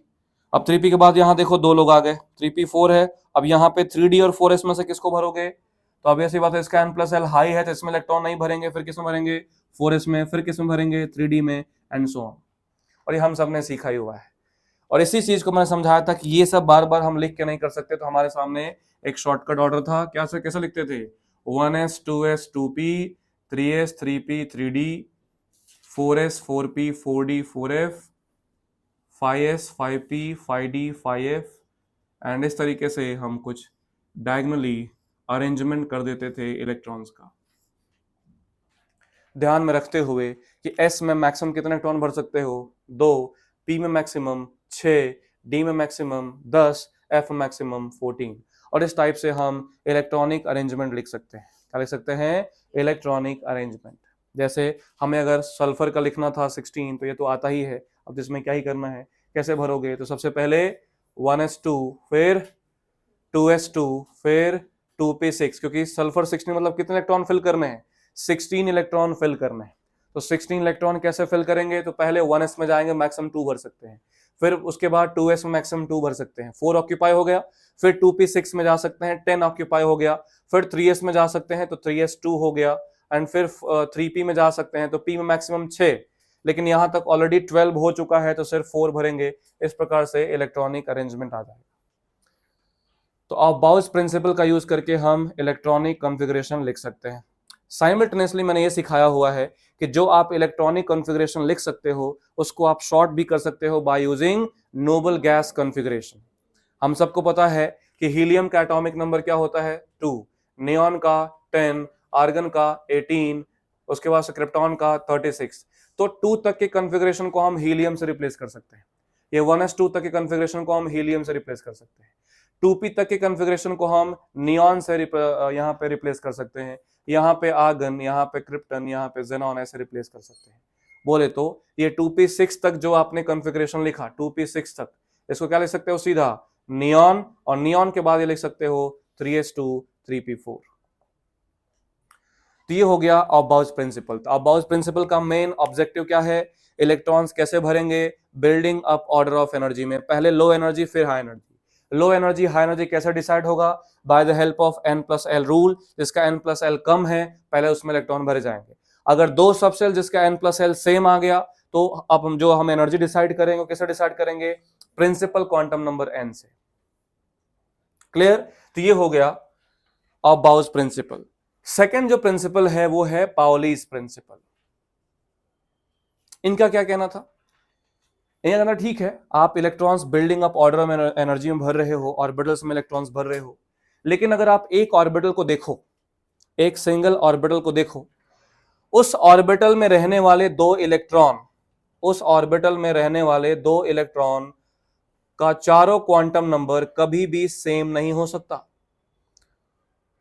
अब 3p के बाद यहां देखो दो लोग आ गए, 3p 4 है। अब यहाँ पे 3d और 4s में से किसको भरोगे, तो अब ऐसी बात है, इसका n प्लस एल हाई है तो इसमें इलेक्ट्रॉन नहीं भरेंगे, फिर किसमें भरेंगे, 4s में, फिर किसमें भरेंगे, 3d में, एंड सो ऑन। और ये हम सब ने सीखा ही हुआ है। और इसी चीज को मैंने समझाया था कि ये सब बार बार हम लिख के नहीं कर सकते, तो हमारे सामने एक शॉर्टकट ऑर्डर था। क्या से कैसे लिखते थे, 1s 2s 2p, 3s 3p 3d, 4s 4p 4d 4f, 5s 5p 5d 5f, and इस तरीके से हम कुछ डायगोनली अरेंजमेंट कर देते थे इलेक्ट्रॉन्स का, ध्यान में रखते हुए कि s में मैक्सिमम कितने इलेक्ट्रॉन भर सकते हो, 2, p में मैक्सिमम 6, d में मैक्सिमम 10, f में मैक्सिमम 14। और इस टाइप से हम इलेक्ट्रॉनिक अरेंजमेंट लिख सकते हैं। क्या लिख सकते हैं, इलेक्ट्रॉनिक अरेंजमेंट। जैसे हमें अगर सल्फर का लिखना था 16, तो ये तो आता ही है। अब इसमें क्या ही करना है, कैसे भरोगे, तो सबसे पहले 1s2, फिर 2s2, फिर 2p6, क्योंकि सल्फर 16 मतलब कितने इलेक्ट्रॉन फिल करने हैं, 16 इलेक्ट्रॉन फिल करने हैं। तो 16 इलेक्ट्रॉन कैसे फिल करेंगे, तो पहले 1s में जाएंगे, मैक्सिमम 2 भर सकते हैं, फिर उसके बाद 2s में मैक्सिमम 2 भर सकते हैं, 4 ऑक्यूपाई हो गया, फिर 2p6 में जा सकते हैं, 10 ऑक्यूपाई हो गया, फिर 3s में जा सकते हैं तो 3s2 हो गया, एंड फिर 3p में जा सकते हैं तो p में मैक्सिमम 6, लेकिन यहां तक ऑलरेडी 12 हो चुका है तो सिर्फ 4 भरेंगे। इस प्रकार से इलेक्ट्रॉनिक अरेंजमेंट आ जाएगा। तो ऑफ-बाउस प्रिंसिपल का यूज करके हम इलेक्ट्रॉनिक कॉन्फ़िगरेशन लिख सकते हैं। साइमल्टेनियसली मैंने ये सिखाया हुआ है कि जो आप इलेक्ट्रॉनिक कॉन्फ़िगरेशन लिख सकते हो उसको आप शॉर्ट भी कर सकते हो by using noble gas configuration. हम सबको पता है कि हीलियम का एटॉमिक नंबर क्या होता है, 2, नियॉन का 10, आर्गन का 18, उसके बाद क्रिप्टॉन का 36। तो 2 तक के कॉन्फ़िगरेशन को हम हीलियम से रिप्लेस कर सकते हैं। ये 1s2 तक के कॉन्फ़िगरेशन को हम हीलियम से रिप्लेस कर सकते हैं। 2p तक के कॉन्फ़िगरेशन को हम नियॉन से यहाँ पे रिप्लेस कर सकते हैं। यहाँ पे आर्गन, यहाँ पे क्रिप्टन, यहाँ पे ज़ेनॉन ऐसे रिप्लेस कर सकते हैं। बोले तो ये 2p6 तक जो आपने कॉन्फ़िगरेशन लिखा, 2p6 तक, इसको क्या लिख सकते हो, सीधा नियॉन, और नियॉन के बाद ये लिख सकते हो 3s2 3p4। तो ये हो गया ऑफ-बाउस प्रिंसिपल। तो ऑफ-बाउस प्रिंसिपल का मेन ऑब्जेक्टिव क्या है, इलेक्ट्रॉन्स कैसे भरेंगे, building up order of energy में, पहले लो एनर्जी फिर high energy. Low energy high energy कैसे डिसाइड होगा, bye the help of n plus L rule. जिसका n प्लस एल कम है पहले उसमें इलेक्ट्रॉन भरे जाएंगे। अगर दो सबसेल जिसका n प्लस एल सेम आ गया तो अब हम एनर्जी डिसाइड करेंगे, कैसे डिसाइड करेंगे, प्रिंसिपल क्वांटम नंबर n से। क्लियर। तो ये हो गया ऑफ-बाउस प्रिंसिपल। सेकेंड जो प्रिंसिपल है वो है पाउलीज प्रिंसिपल। इनका क्या कहना था, ये कहना ठीक है, आप इलेक्ट्रॉन्स बिल्डिंग अप ऑर्डर में एनर्जी में भर रहे हो, ऑर्बिटल्स में इलेक्ट्रॉन्स भर रहे हो, लेकिन अगर आप एक ऑर्बिटल को देखो, एक सिंगल ऑर्बिटल को देखो, उस ऑर्बिटल में रहने वाले दो इलेक्ट्रॉन, उस ऑर्बिटल में रहने वाले दो इलेक्ट्रॉन का चारों क्वांटम नंबर कभी भी सेम नहीं हो सकता।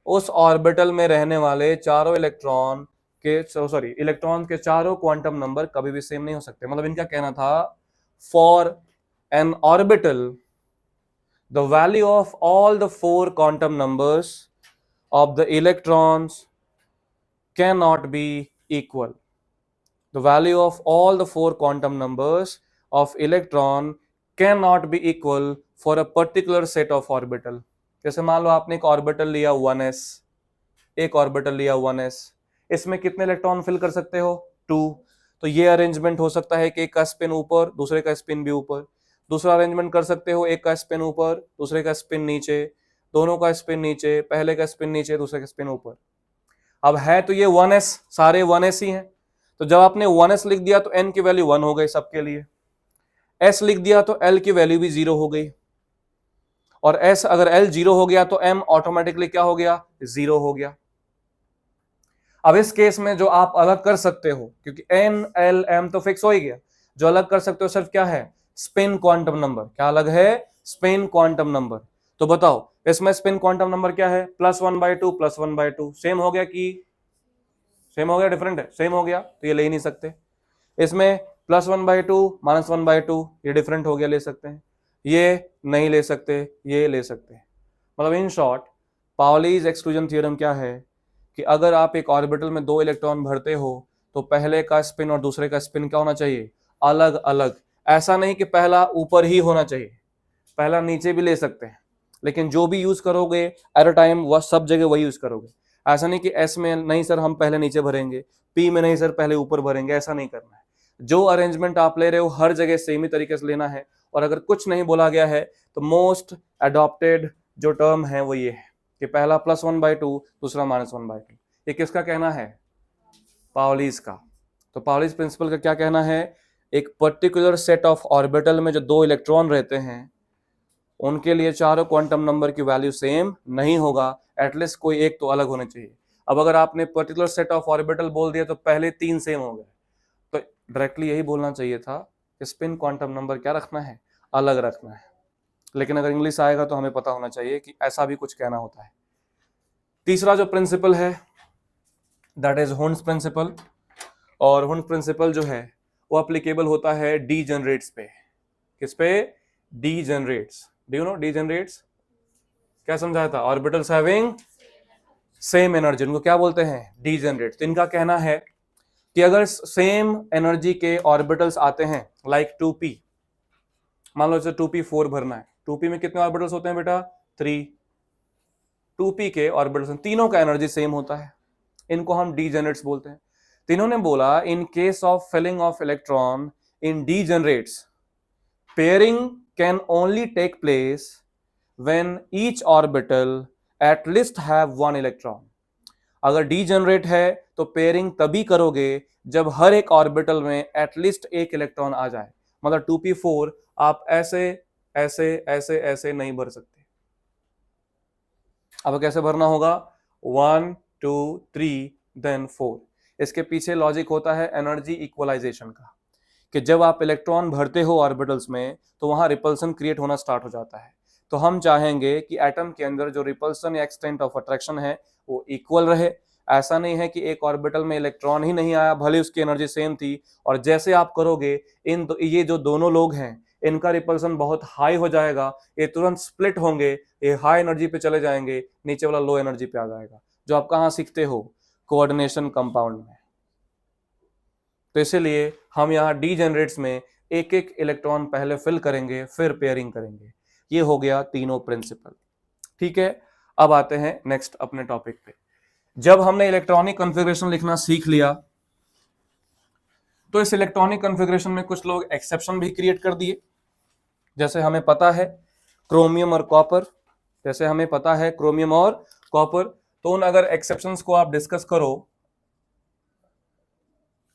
उस ऑर्बिटल में रहने वाले चारों इलेक्ट्रॉन के चारों क्वांटम नंबर कभी भी सेम नहीं हो सकते। मतलब इनका कहना था, for an orbital the value of all the 4 quantum numbers of the electrons can not be equal. The value of all the 4 quantum numbers of electron can not be equal for a particular set of orbital. जैसे मान लो आपने एक orbital लिया 1s, एक orbital लिया 1s, इसमें कितने electron fill कर सकते हो, 2। तो ये अरेंजमेंट हो सकता है कि एक का स्पिन ऊपर दूसरे का स्पिन भी ऊपर। दूसरा अरेंजमेंट कर सकते हो, एक का स्पिन ऊपर दूसरे का स्पिन नीचे, दोनों का स्पिन नीचे, पहले का स्पिन नीचे दूसरे का स्पिन ऊपर। अब है तो ये 1s, सारे 1s ही हैं। तो जब आपने 1s लिख दिया तो n की वैल्यू 1 हो गई सबके लिए, s लिख दिया तो l की वैल्यू भी 0 हो गई, और s अगर l 0 हो गया तो m ऑटोमेटिकली क्या हो गया, 0 हो गया। अब इस केस में जो आप अलग कर सकते हो, क्योंकि n l m तो फिक्स हो ही गया, जो अलग कर सकते हो सिर्फ क्या है, स्पिन क्वांटम नंबर। क्या अलग है, स्पिन क्वांटम नंबर। तो बताओ इसमें स्पिन क्वांटम नंबर क्या है, +1/2 +1/2 सेम हो गया कि सेम हो गया, डिफरेंट है, सेम हो गया, तो ये ले ही नहीं सकते। इसमें +1/2 -1/2 ये डिफरेंट हो गया, ले सकते हैं, ये नहीं ले सकते, ये ले सकते हैं। मतलब in short Pauli's exclusion theorem क्या है कि अगर आप एक ऑर्बिटल में 2 इलेक्ट्रॉन भरते हो तो पहले का स्पिन और दूसरे का स्पिन क्या होना चाहिए, अलग अलग। ऐसा नहीं कि पहला ऊपर ही होना चाहिए, पहला नीचे भी ले सकते हैं, लेकिन जो भी यूज करोगे एट अ टाइम वह सब जगह वही यूज करोगे। ऐसा नहीं कि एस में नहीं सर हम पहले नीचे भरेंगे, पी में नहीं सर पहले ऊपर भरेंगे, ऐसा नहीं करना है। जो अरेंजमेंट आप ले रहे हो हर जगह सेम ही तरीके से लेना है। और अगर कुछ नहीं बोला गया है तो मोस्ट अडॉप्टेड जो टर्म है वो ये है कि पहला +1/2 दूसरा -1/2। ये किसका कहना है, पाउलीज का। तो पाउलीज प्रिंसिपल का क्या कहना है, एक पर्टिकुलर सेट ऑफ ऑर्बिटल में जो 2 इलेक्ट्रॉन रहते हैं उनके लिए चारों क्वांटम नंबर की वैल्यू सेम नहीं होगा, एटलीस्ट कोई एक तो अलग होना चाहिए। अब अगर आपने पर्टिकुलर सेट ऑफ ऑर्बिटल बोल दिया तो पहले 3 सेम हो गए, तो डायरेक्टली यही बोलना चाहिए था कि स्पिन क्वांटम नंबर क्या रखना है, अलग रखना है। लेकिन अगर इंग्लिश आएगा तो हमें पता होना चाहिए कि ऐसा भी कुछ कहना होता है। तीसरा जो प्रिंसिपल है दैट इज हुंड्स प्रिंसिपल, और हुंड्स प्रिंसिपल जो है वो एप्लीकेबल होता है डीजेनरेट्स पे। किस पे, degenerates. Do you know degenerates क्या समझाया था, ऑर्बिटल्स हैविंग सेम एनर्जी, उनको क्या बोलते हैं, डीजेनरेट्स। तो इनका कहना है कि अगर सेम एनर्जी के ऑर्बिटल्स आते हैं लाइक 2p, मान लो इसे 2p4 भरना है, 2p में कितने ऑर्बिटल्स होते हैं बेटा, 3। 2p के ऑर्बिटल्स तीनों का एनर्जी सेम होता है, इनको हम डीजेनरेट्स बोलते हैं। तो इन्होंने बोला in case of filling of electron in degenerates pairing can only take place when each orbital at least have 1 electron. अगर डीजेनरेट है तो पेयरिंग तभी करोगे जब हर एक ऑर्बिटल में एटलीस्ट 1 इलेक्ट्रॉन आ जाए। मतलब 2p4 आप ऐसे ऐसे ऐसे ऐसे नहीं भर सकते। अब कैसे भरना होगा, 1 2 3 देन 4। इसके पीछे लॉजिक होता है एनर्जी इक्वलाइजेशन का, कि जब आप इलेक्ट्रॉन भरते हो ऑर्बिटल्स में तो वहां रिपल्सन क्रिएट होना स्टार्ट हो जाता है। तो हम चाहेंगे कि एटम के अंदर जो रिपल्सन या एक्सटेंट ऑफ अट्रैक्शन है वो इक्वल रहे। ऐसा नहीं है कि एक ऑर्बिटल में इलेक्ट्रॉन ही नहीं आया भले उसकी एनर्जी सेम थी, और जैसे आप करोगे ये जो दोनों लोग हैं इनका रिपल्सन बहुत हाई हो जाएगा, ये तुरंत स्प्लिट होंगे, ये हाई एनर्जी पे चले जाएंगे, नीचे वाला लो एनर्जी पे आ जाएगा, जो आप कहाँ सीखते हो, कोऑर्डिनेशन कंपाउंड में। तो इसीलिए हम यहाँ डीजेनरेट्स में एक एक इलेक्ट्रॉन पहले फिल करेंगे फिर पेयरिंग करेंगे। ये हो गया तीनों प्रिंसिपल। ठीक है, अब आते हैं नेक्स्ट अपने टॉपिक पे। जब हमने इलेक्ट्रॉनिक कॉन्फ़िगरेशन लिखना सीख लिया तो इस इलेक्ट्रॉनिक कॉन्फ़िगरेशन में कुछ लोग एक्सेप्शन भी क्रिएट कर दिए। जैसे हमें पता है क्रोमियम और कॉपर, जैसे हमें पता है क्रोमियम और कॉपर, तो उन अगर एक्सेप्शंस को आप डिस्कस करो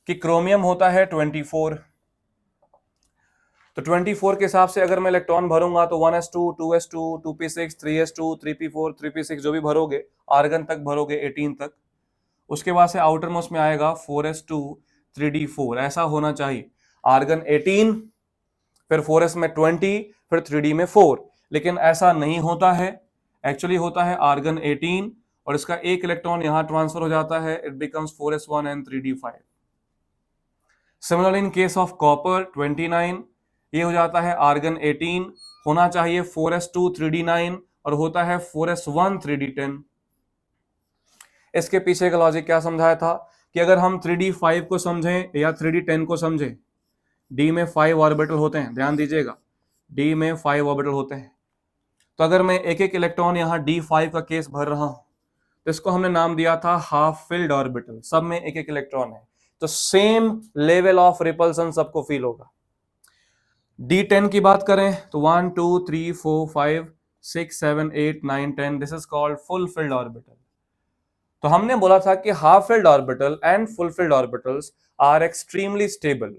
कि क्रोमियम होता है 24, तो 24 के हिसाब से अगर मैं इलेक्ट्रॉन भरूंगा तो 1s2 2s2 2p6 3s2 3p4 3p6 जो भी भरोगे, आर्गन तक भरोगे 18 तक। उसके बाद से आउटर मोस्ट में आएगा 4s2 3d4, ऐसा होना चाहिए। आर्गन 18, फिर 4s में 20, फिर 3d में 4। लेकिन ऐसा नहीं होता है, एक्चुअली होता है आर्गन 18 और इसका एक इलेक्ट्रॉन यहां ट्रांसफर हो जाता है, it becomes 4s1 and 3d5। Similarly in case of copper 29, ये हो जाता है आर्गन 18, होना चाहिए 4s2 3d9 और होता है 4s1 3d10। इसके पीछे का लॉजिक क्या समझाया था कि अगर हम 3d5 को समझें या 3d10 को समझें, d में 5 ऑर्बिटल होते हैं, ध्यान दीजिएगा, d में 5 ऑर्बिटल होते हैं। तो अगर मैं एक एक इलेक्ट्रॉन यहां d5 का केस भर रहा हूं तो इसको हमने नाम दिया था हाफ फिल्ड ऑर्बिटल, सब में एक एक इलेक्ट्रॉन है, तो सेम लेवल ऑफ रिपल्सन सबको फील होगा। D10 की बात करें तो 1 2 3 4 5 6 7 8 9 10, this is called full filled orbital. तो हमने बोला था कि half filled orbital and full filled orbitals are extremely stable.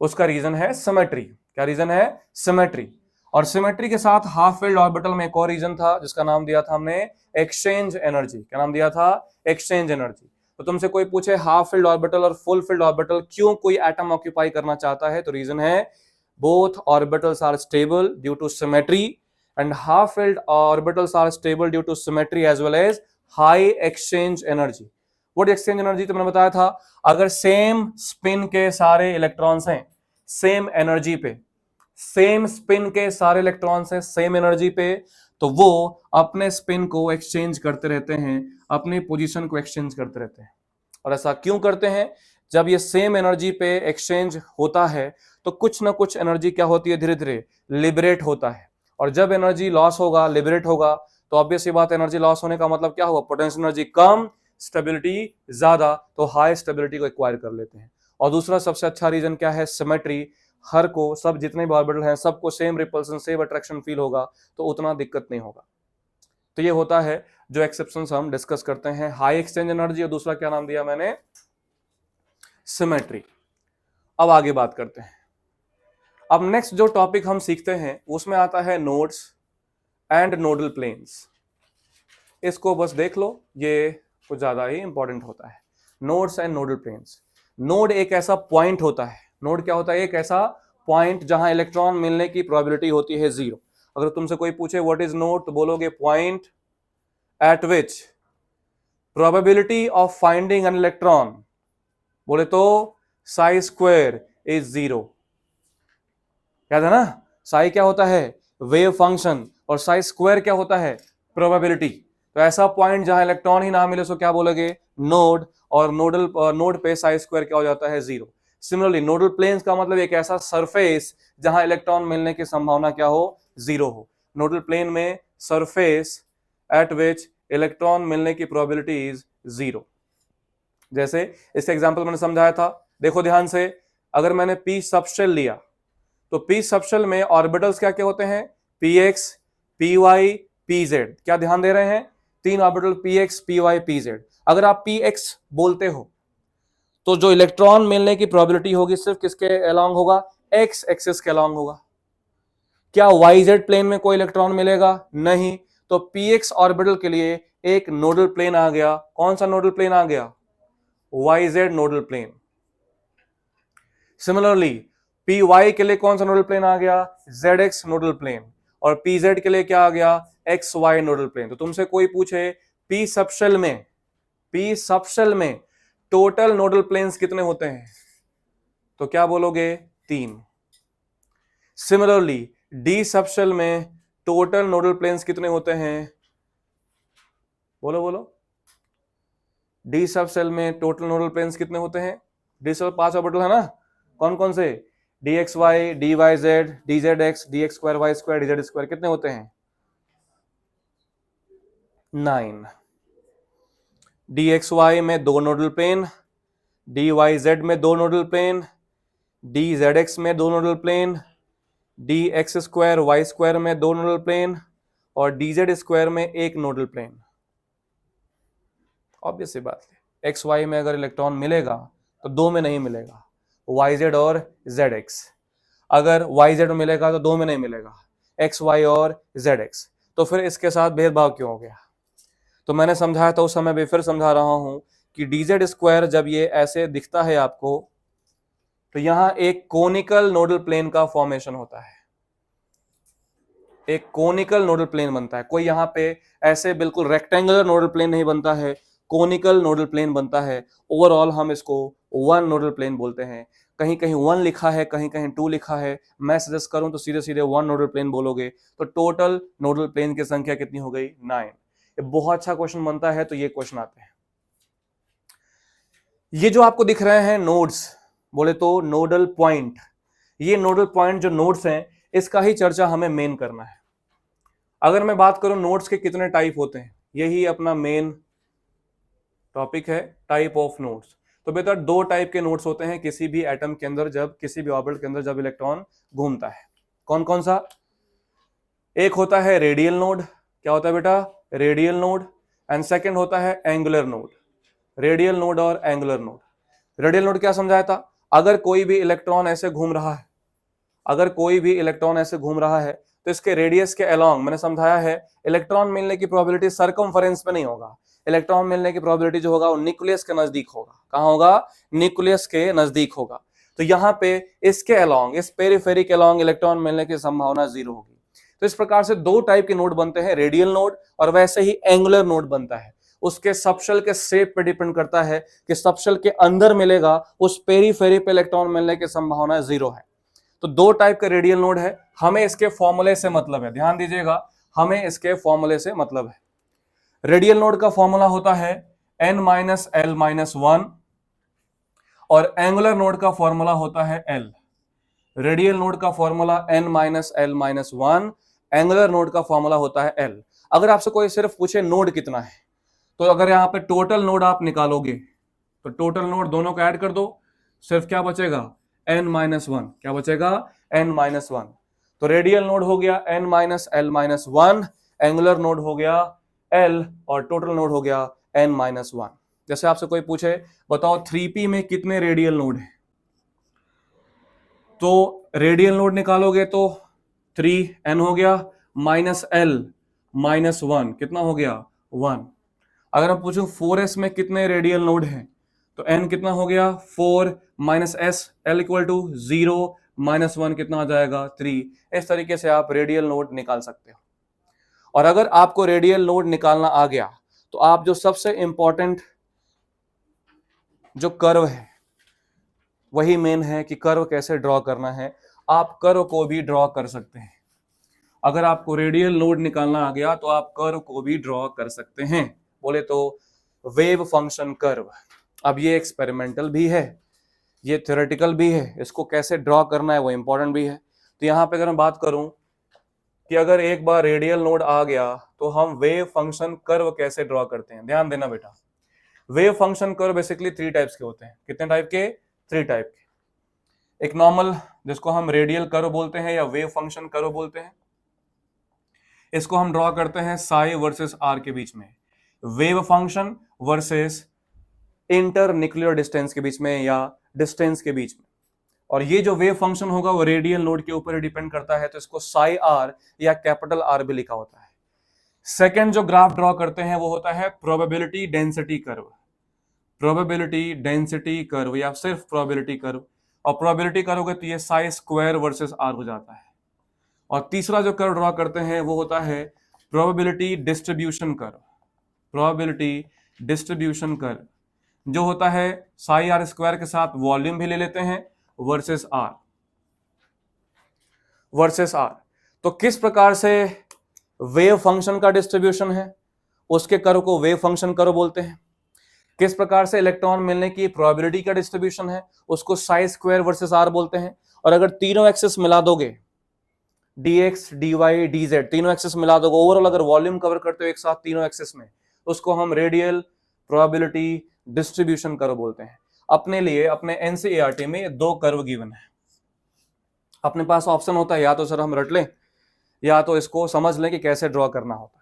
उसका रीजन है सिमेट्री। क्या रीजन है, सिमेट्री। और सिमेट्री के साथ हाफ फिल्ड ऑर्बिटल में एक और रीजन था जिसका नाम दिया था हमने एक्सचेंज एनर्जी। क्या नाम दिया था, एक्सचेंज एनर्जी। तो तुमसे कोई पूछे हाफ फिल्ड ऑर्बिटल और फुल फिल्ड ऑर्बिटल क्यों कोई एटम ऑक्यूपाई करना चाहता है, तो रीजन है both orbitals are stable due to symmetry and half filled orbitals are stable due to symmetry as well as high exchange energy. What exchange energy, तो मैंने बताया था अगर सेम स्पिन के सारे इलेक्ट्रॉन्स हैं सेम एनर्जी पे, सेम स्पिन के सारे इलेक्ट्रॉन्स हैं सेम एनर्जी पे, तो वो अपने स्पिन को एक्सचेंज करते रहते हैं, अपनी पोजीशन को एक्सचेंज करते रहते हैं। और ऐसा क्यों करते हैं, जब ये सेम एनर्जी पे एक्सचेंज होता है तो कुछ ना कुछ एनर्जी क्या होती है, धीरे धीरे लिबरेट होता है। और जब एनर्जी लॉस होगा, लिबरेट होगा, तो ऑब्वियस सी बात, एनर्जी लॉस होने का मतलब क्या होगा, पोटेंशियल एनर्जी कम, स्टेबिलिटी ज्यादा, तो हाई स्टेबिलिटी को एक्वायर कर लेते हैं। और दूसरा सबसे अच्छा रीजन क्या है, सिमेट्री। हर को, सब जितने भी ऑर्बिटल हैं सबको same repulsion same attraction feel होगा, तो उतना दिक्कत नहीं होगा। तो ये होता है जो एक्सेप्शंस हम डिस्कस करते हैं, हाई एक्सचेंज एनर्जी और दूसरा क्या नाम दिया मैंने, सिमेट्री। अब आगे बात करते हैं। अब नेक्स्ट जो टॉपिक हम सीखते हैं उसमें आता है नोड्स एंड नोडल प्लेन्स। इसको बस देख लो, ये कुछ ज्यादा ही इंपॉर्टेंट होता है। Nodes and nodal planes. Node एक ऐसा पॉइंट होता है, नोड क्या होता है, एक ऐसा पॉइंट जहां इलेक्ट्रॉन मिलने की प्रोबेबिलिटी होती है 0। अगर तुमसे कोई पूछे व्हाट इज नोड, तो बोलोगे point eight which probability of finding an electron, बोले तो साई स्क्वायर इज 0। याद है ना, साई क्या होता है, वेव फंक्शन, और साई स्क्वायर क्या होता है, प्रोबेबिलिटी। तो ऐसा पॉइंट जहां इलेक्ट्रॉन ही ना मिले सो क्या बोलोगे, नोड, और नोड पे साई स्क्वायर क्या हो जाता है, 0। सिमिलरली नोडल प्लेन्स का मतलब एक ऐसा सरफेस जहां इलेक्ट्रॉन मिलने की संभावना क्या हो, 0 हो। नोडल प्लेन में सरफेस एट विच इलेक्ट्रॉन मिलने की प्रोबेबिलिटी इज 0। जैसे इस एग्जांपल मैंने समझाया था, देखो ध्यान से, अगर मैंने पी सबशेल लिया तो पी सबशेल में ऑर्बिटल्स क्या क्या होते हैं, px, py, pz। क्या ध्यान दे रहे हैं, 3 ऑर्बिटल px, py, pz। अगर आप px बोलते हो तो जो इलेक्ट्रॉन मिलने की प्रोबेबिलिटी होगी सिर्फ किसके अलोंग होगा, एक्स एक्सिस के अलोंग होगा। क्या yz प्लेन में कोई इलेक्ट्रॉन मिलेगा, नहीं। तो px ऑर्बिटल के लिए एक नोडल प्लेन आ गया, कौन सा नोडल प्लेन आ गया, yz nodal plane. Similarly py के लिए कौन सा नोडल प्लेन आ गया, zx नोडल प्लेन। और pz के लिए क्या आ गया, xy नोडल प्लेन। तो तुमसे कोई पूछे p सबशेल में टोटल नोडल प्लेन्स कितने होते हैं, तो क्या बोलोगे, 3। सिमिलरली डी सबशेल में टोटल नोडल प्लेन्स कितने होते हैं, बोलो बोलो, डी सबशेल में टोटल नोडल प्लेन्स कितने होते हैं, डी सब 5 ऑर्बिटल है ना, कौन कौन से, dxy, dyz, dzx, dx square, y square, dz square, कितने होते हैं, 9। dxy में 2 नोडल प्लेन, dyz में 2 नोडल प्लेन, dzx में 2 nodal plane, dx square, y square में 2 नोडल प्लेन, और dz स्क्वायर में 1 नोडल प्लेन। ऑब्वियस सी बात है, एक्स वाई में अगर इलेक्ट्रॉन मिलेगा तो 2 में नहीं मिलेगा, yz और zx। अगर yz में मिलेगा तो 2 में नहीं मिलेगा, xy और zx। तो फिर इसके साथ भेदभाव क्यों हो गया, तो मैंने समझाया था उस समय भी, फिर समझा रहा हूं कि dz स्क्वायर जब ये ऐसे दिखता है आपको, तो यहां एक कोनिकल नोडल प्लेन का फॉर्मेशन होता है, एक कोनिकल नोडल प्लेन बनता है। कोई यहां पे ऐसे बिल्कुल रेक्टेंगुलर नोडल प्लेन नहीं बनता है, कोनिकल नोडल प्लेन बनता है। ओवरऑल हम इसको 1 नोडल प्लेन बोलते हैं। कहीं कहीं 1 लिखा है, कहीं कहीं 2 लिखा है। मैं सजेस्ट करूं तो सीधे सीधे 1 नोडल प्लेन बोलोगे, तो टोटल नोडल प्लेन की संख्या कितनी हो गई, 9। ये बहुत अच्छा क्वेश्चन बनता है, तो ये क्वेश्चन आते हैं। ये जो आपको दिख रहे हैं नोड्स, बोले तो नोडल पॉइंट, ये नोडल पॉइंट जो नोड्स हैं, इसका ही चर्चा हमें मेन करना है। अगर मैं बात करूं नोड्स के कितने टाइप होते हैं, यही अपना मेन टॉपिक है, टाइप ऑफ नोड्स। तो बेटा 2 टाइप के नोड्स होते हैं किसी भी एटम के अंदर, जब किसी भी ऑर्बिटल के अंदर जब इलेक्ट्रॉन घूमता है। कौन कौन सा, एक होता है रेडियल नोड, क्या होता है बेटा, रेडियल नोड। एंड सेकंड होता है एंगुलर नोड, रेडियल नोड और एंगुलर नोड। रेडियल नोड क्या समझाया था, अगर कोई भी इलेक्ट्रॉन ऐसे घूम रहा है, अगर कोई भी इलेक्ट्रॉन ऐसे घूम रहा है, तो इसके रेडियस के अलोंग, मैंने समझाया है, इलेक्ट्रॉन मिलने की प्रोबेबिलिटी सरकमफेरेंस पे नहीं होगा, इलेक्ट्रॉन मिलने की प्रोबेबिलिटी जो होगा वो न्यूक्लियस के नजदीक होगा। कहां होगा? न्यूक्लियस के नजदीक होगा। तो यहां पे इसके अलोंग, इस पेरिफेरी के अलोंग इलेक्ट्रॉन मिलने की संभावना 0 होगी। तो इस प्रकार से दो टाइप के नोड बनते हैं, रेडियल नोड और वैसे ही एंगुलर नोड बनता है। उसके सबशेल के शेप पे डिपेंड करता है कि सबशेल के अंदर मिलेगा, उस पेरीफेरी पे इलेक्ट्रॉन मिलने की संभावना 0 है। तो दो टाइप के रेडियल नोड है। हमें इसके फॉर्मूले से मतलब है, ध्यान दीजिएगा, हमें इसके फॉर्मूले से मतलब है। रेडियल नोड का फॉर्मूला होता है n-l-1 और एंगुलर नोड का फॉर्मूला होता है l। रेडियल नोड का फॉर्मूला n-l-1, एंगुलर नोड का फॉर्मूला होता है l। अगर आपसे कोई सिर्फ पूछे नोड कितना है, तो अगर यहां पे टोटल नोड आप निकालोगे तो टोटल नोड दोनों को ऐड कर दो, सिर्फ क्या बचेगा? n-1। क्या बचेगा? n-1। तो रेडियल नोड हो गया n-l-1, एंगुलर नोड हो गया l और टोटल नोड हो गया n-1। जैसे आपसे कोई पूछे बताओ 3p में कितने रेडियल नोड है, तो रेडियल नोड निकालोगे तो 3n हो गया, -l-1 कितना हो गया? 1। अगर मैं पूछूं 4s में कितने रेडियल नोड हैं, तो n कितना हो गया? 4 -s, l इक्वल टू 0, -1 कितना आ जाएगा? 3। इस तरीके से आप रेडियल नोड निकाल सकते हो। और अगर आपको रेडियल नोड निकालना आ गया तो आप जो सबसे इंपॉर्टेंट जो कर्व है वही मेन है कि कर्व कैसे ड्रॉ करना है। आप कर्व को भी ड्रॉ कर सकते हैं। अगर आपको रेडियल नोड निकालना आ गया तो आप कर्व को भी ड्रॉ कर सकते हैं। बोले तो वेव फंक्शन कर्व। अब ये एक्सपेरिमेंटल भी है, ये थ्योरेटिकल भी है, इसको कैसे ड्रॉ करना है वो इंपॉर्टेंट भी है। तो यहां पे अगर मैं बात करूं कि अगर एक बार रेडियल नोड आ गया तो हम वेव फंक्शन कर्व कैसे ड्रॉ करते हैं, ध्यान देना बेटा। Wave function curve basically 3 types के होते हैं। कितने टाइप के? 3 टाइप के। एक नॉर्मल, जिसको हम रेडियल कर्व बोलते हैं या वेव फंक्शन कर्व बोलते हैं, इसको हम ड्रॉ करते हैं साई वर्सेस आर के बीच में, wave function versus inter nuclear distance के बीच में या डिस्टेंस के बीच में। और ये जो वेव फंक्शन होगा वो रेडियल नोड के ऊपर डिपेंड करता है, तो इसको साई आर या कैपिटल आर भी लिखा होता है। सेकंड जो ग्राफ ड्रॉ करते हैं वो होता है probability density curve, probability density curve या सिर्फ प्रोबेबिलिटी कर्व। और प्रोबेबिलिटी करोगे तो ये साई स्क्वायर वर्सेस आर हो जाता है। और तीसरा जो कर्व ड्रॉ करते हैं वो होता है probability distribution curve, probability distribution curve जो होता है साई आर स्क्वायर के साथ वॉल्यूम भी ले लेते हैं वर्सेस आर, वर्सेस आर। तो किस प्रकार से वेव फंक्शन का डिस्ट्रीब्यूशन है उसके कर्व को वेव फंक्शन कर्व बोलते हैं। किस प्रकार से इलेक्ट्रॉन मिलने की प्रोबेबिलिटी का डिस्ट्रीब्यूशन है उसको साई स्क्वायर वर्सेस आर बोलते हैं। और अगर तीनों एक्सिस मिला दोगे, dx, dy, dz, तीनों एक्सिस मिला दोगे, ओवरऑल अगर वॉल्यूम कवर करते हो एक साथ तीनों एक्सिस में, उसको हम रेडियल प्रोबेबिलिटी डिस्ट्रीब्यूशन कर्व बोलते हैं। अपने लिए अपने एनसीईआरटी में 2 कर्व गिवन है। अपने पास ऑप्शन होता है या तो सर हम रट लें या तो इसको समझ लें कि कैसे ड्रॉ करना होता है।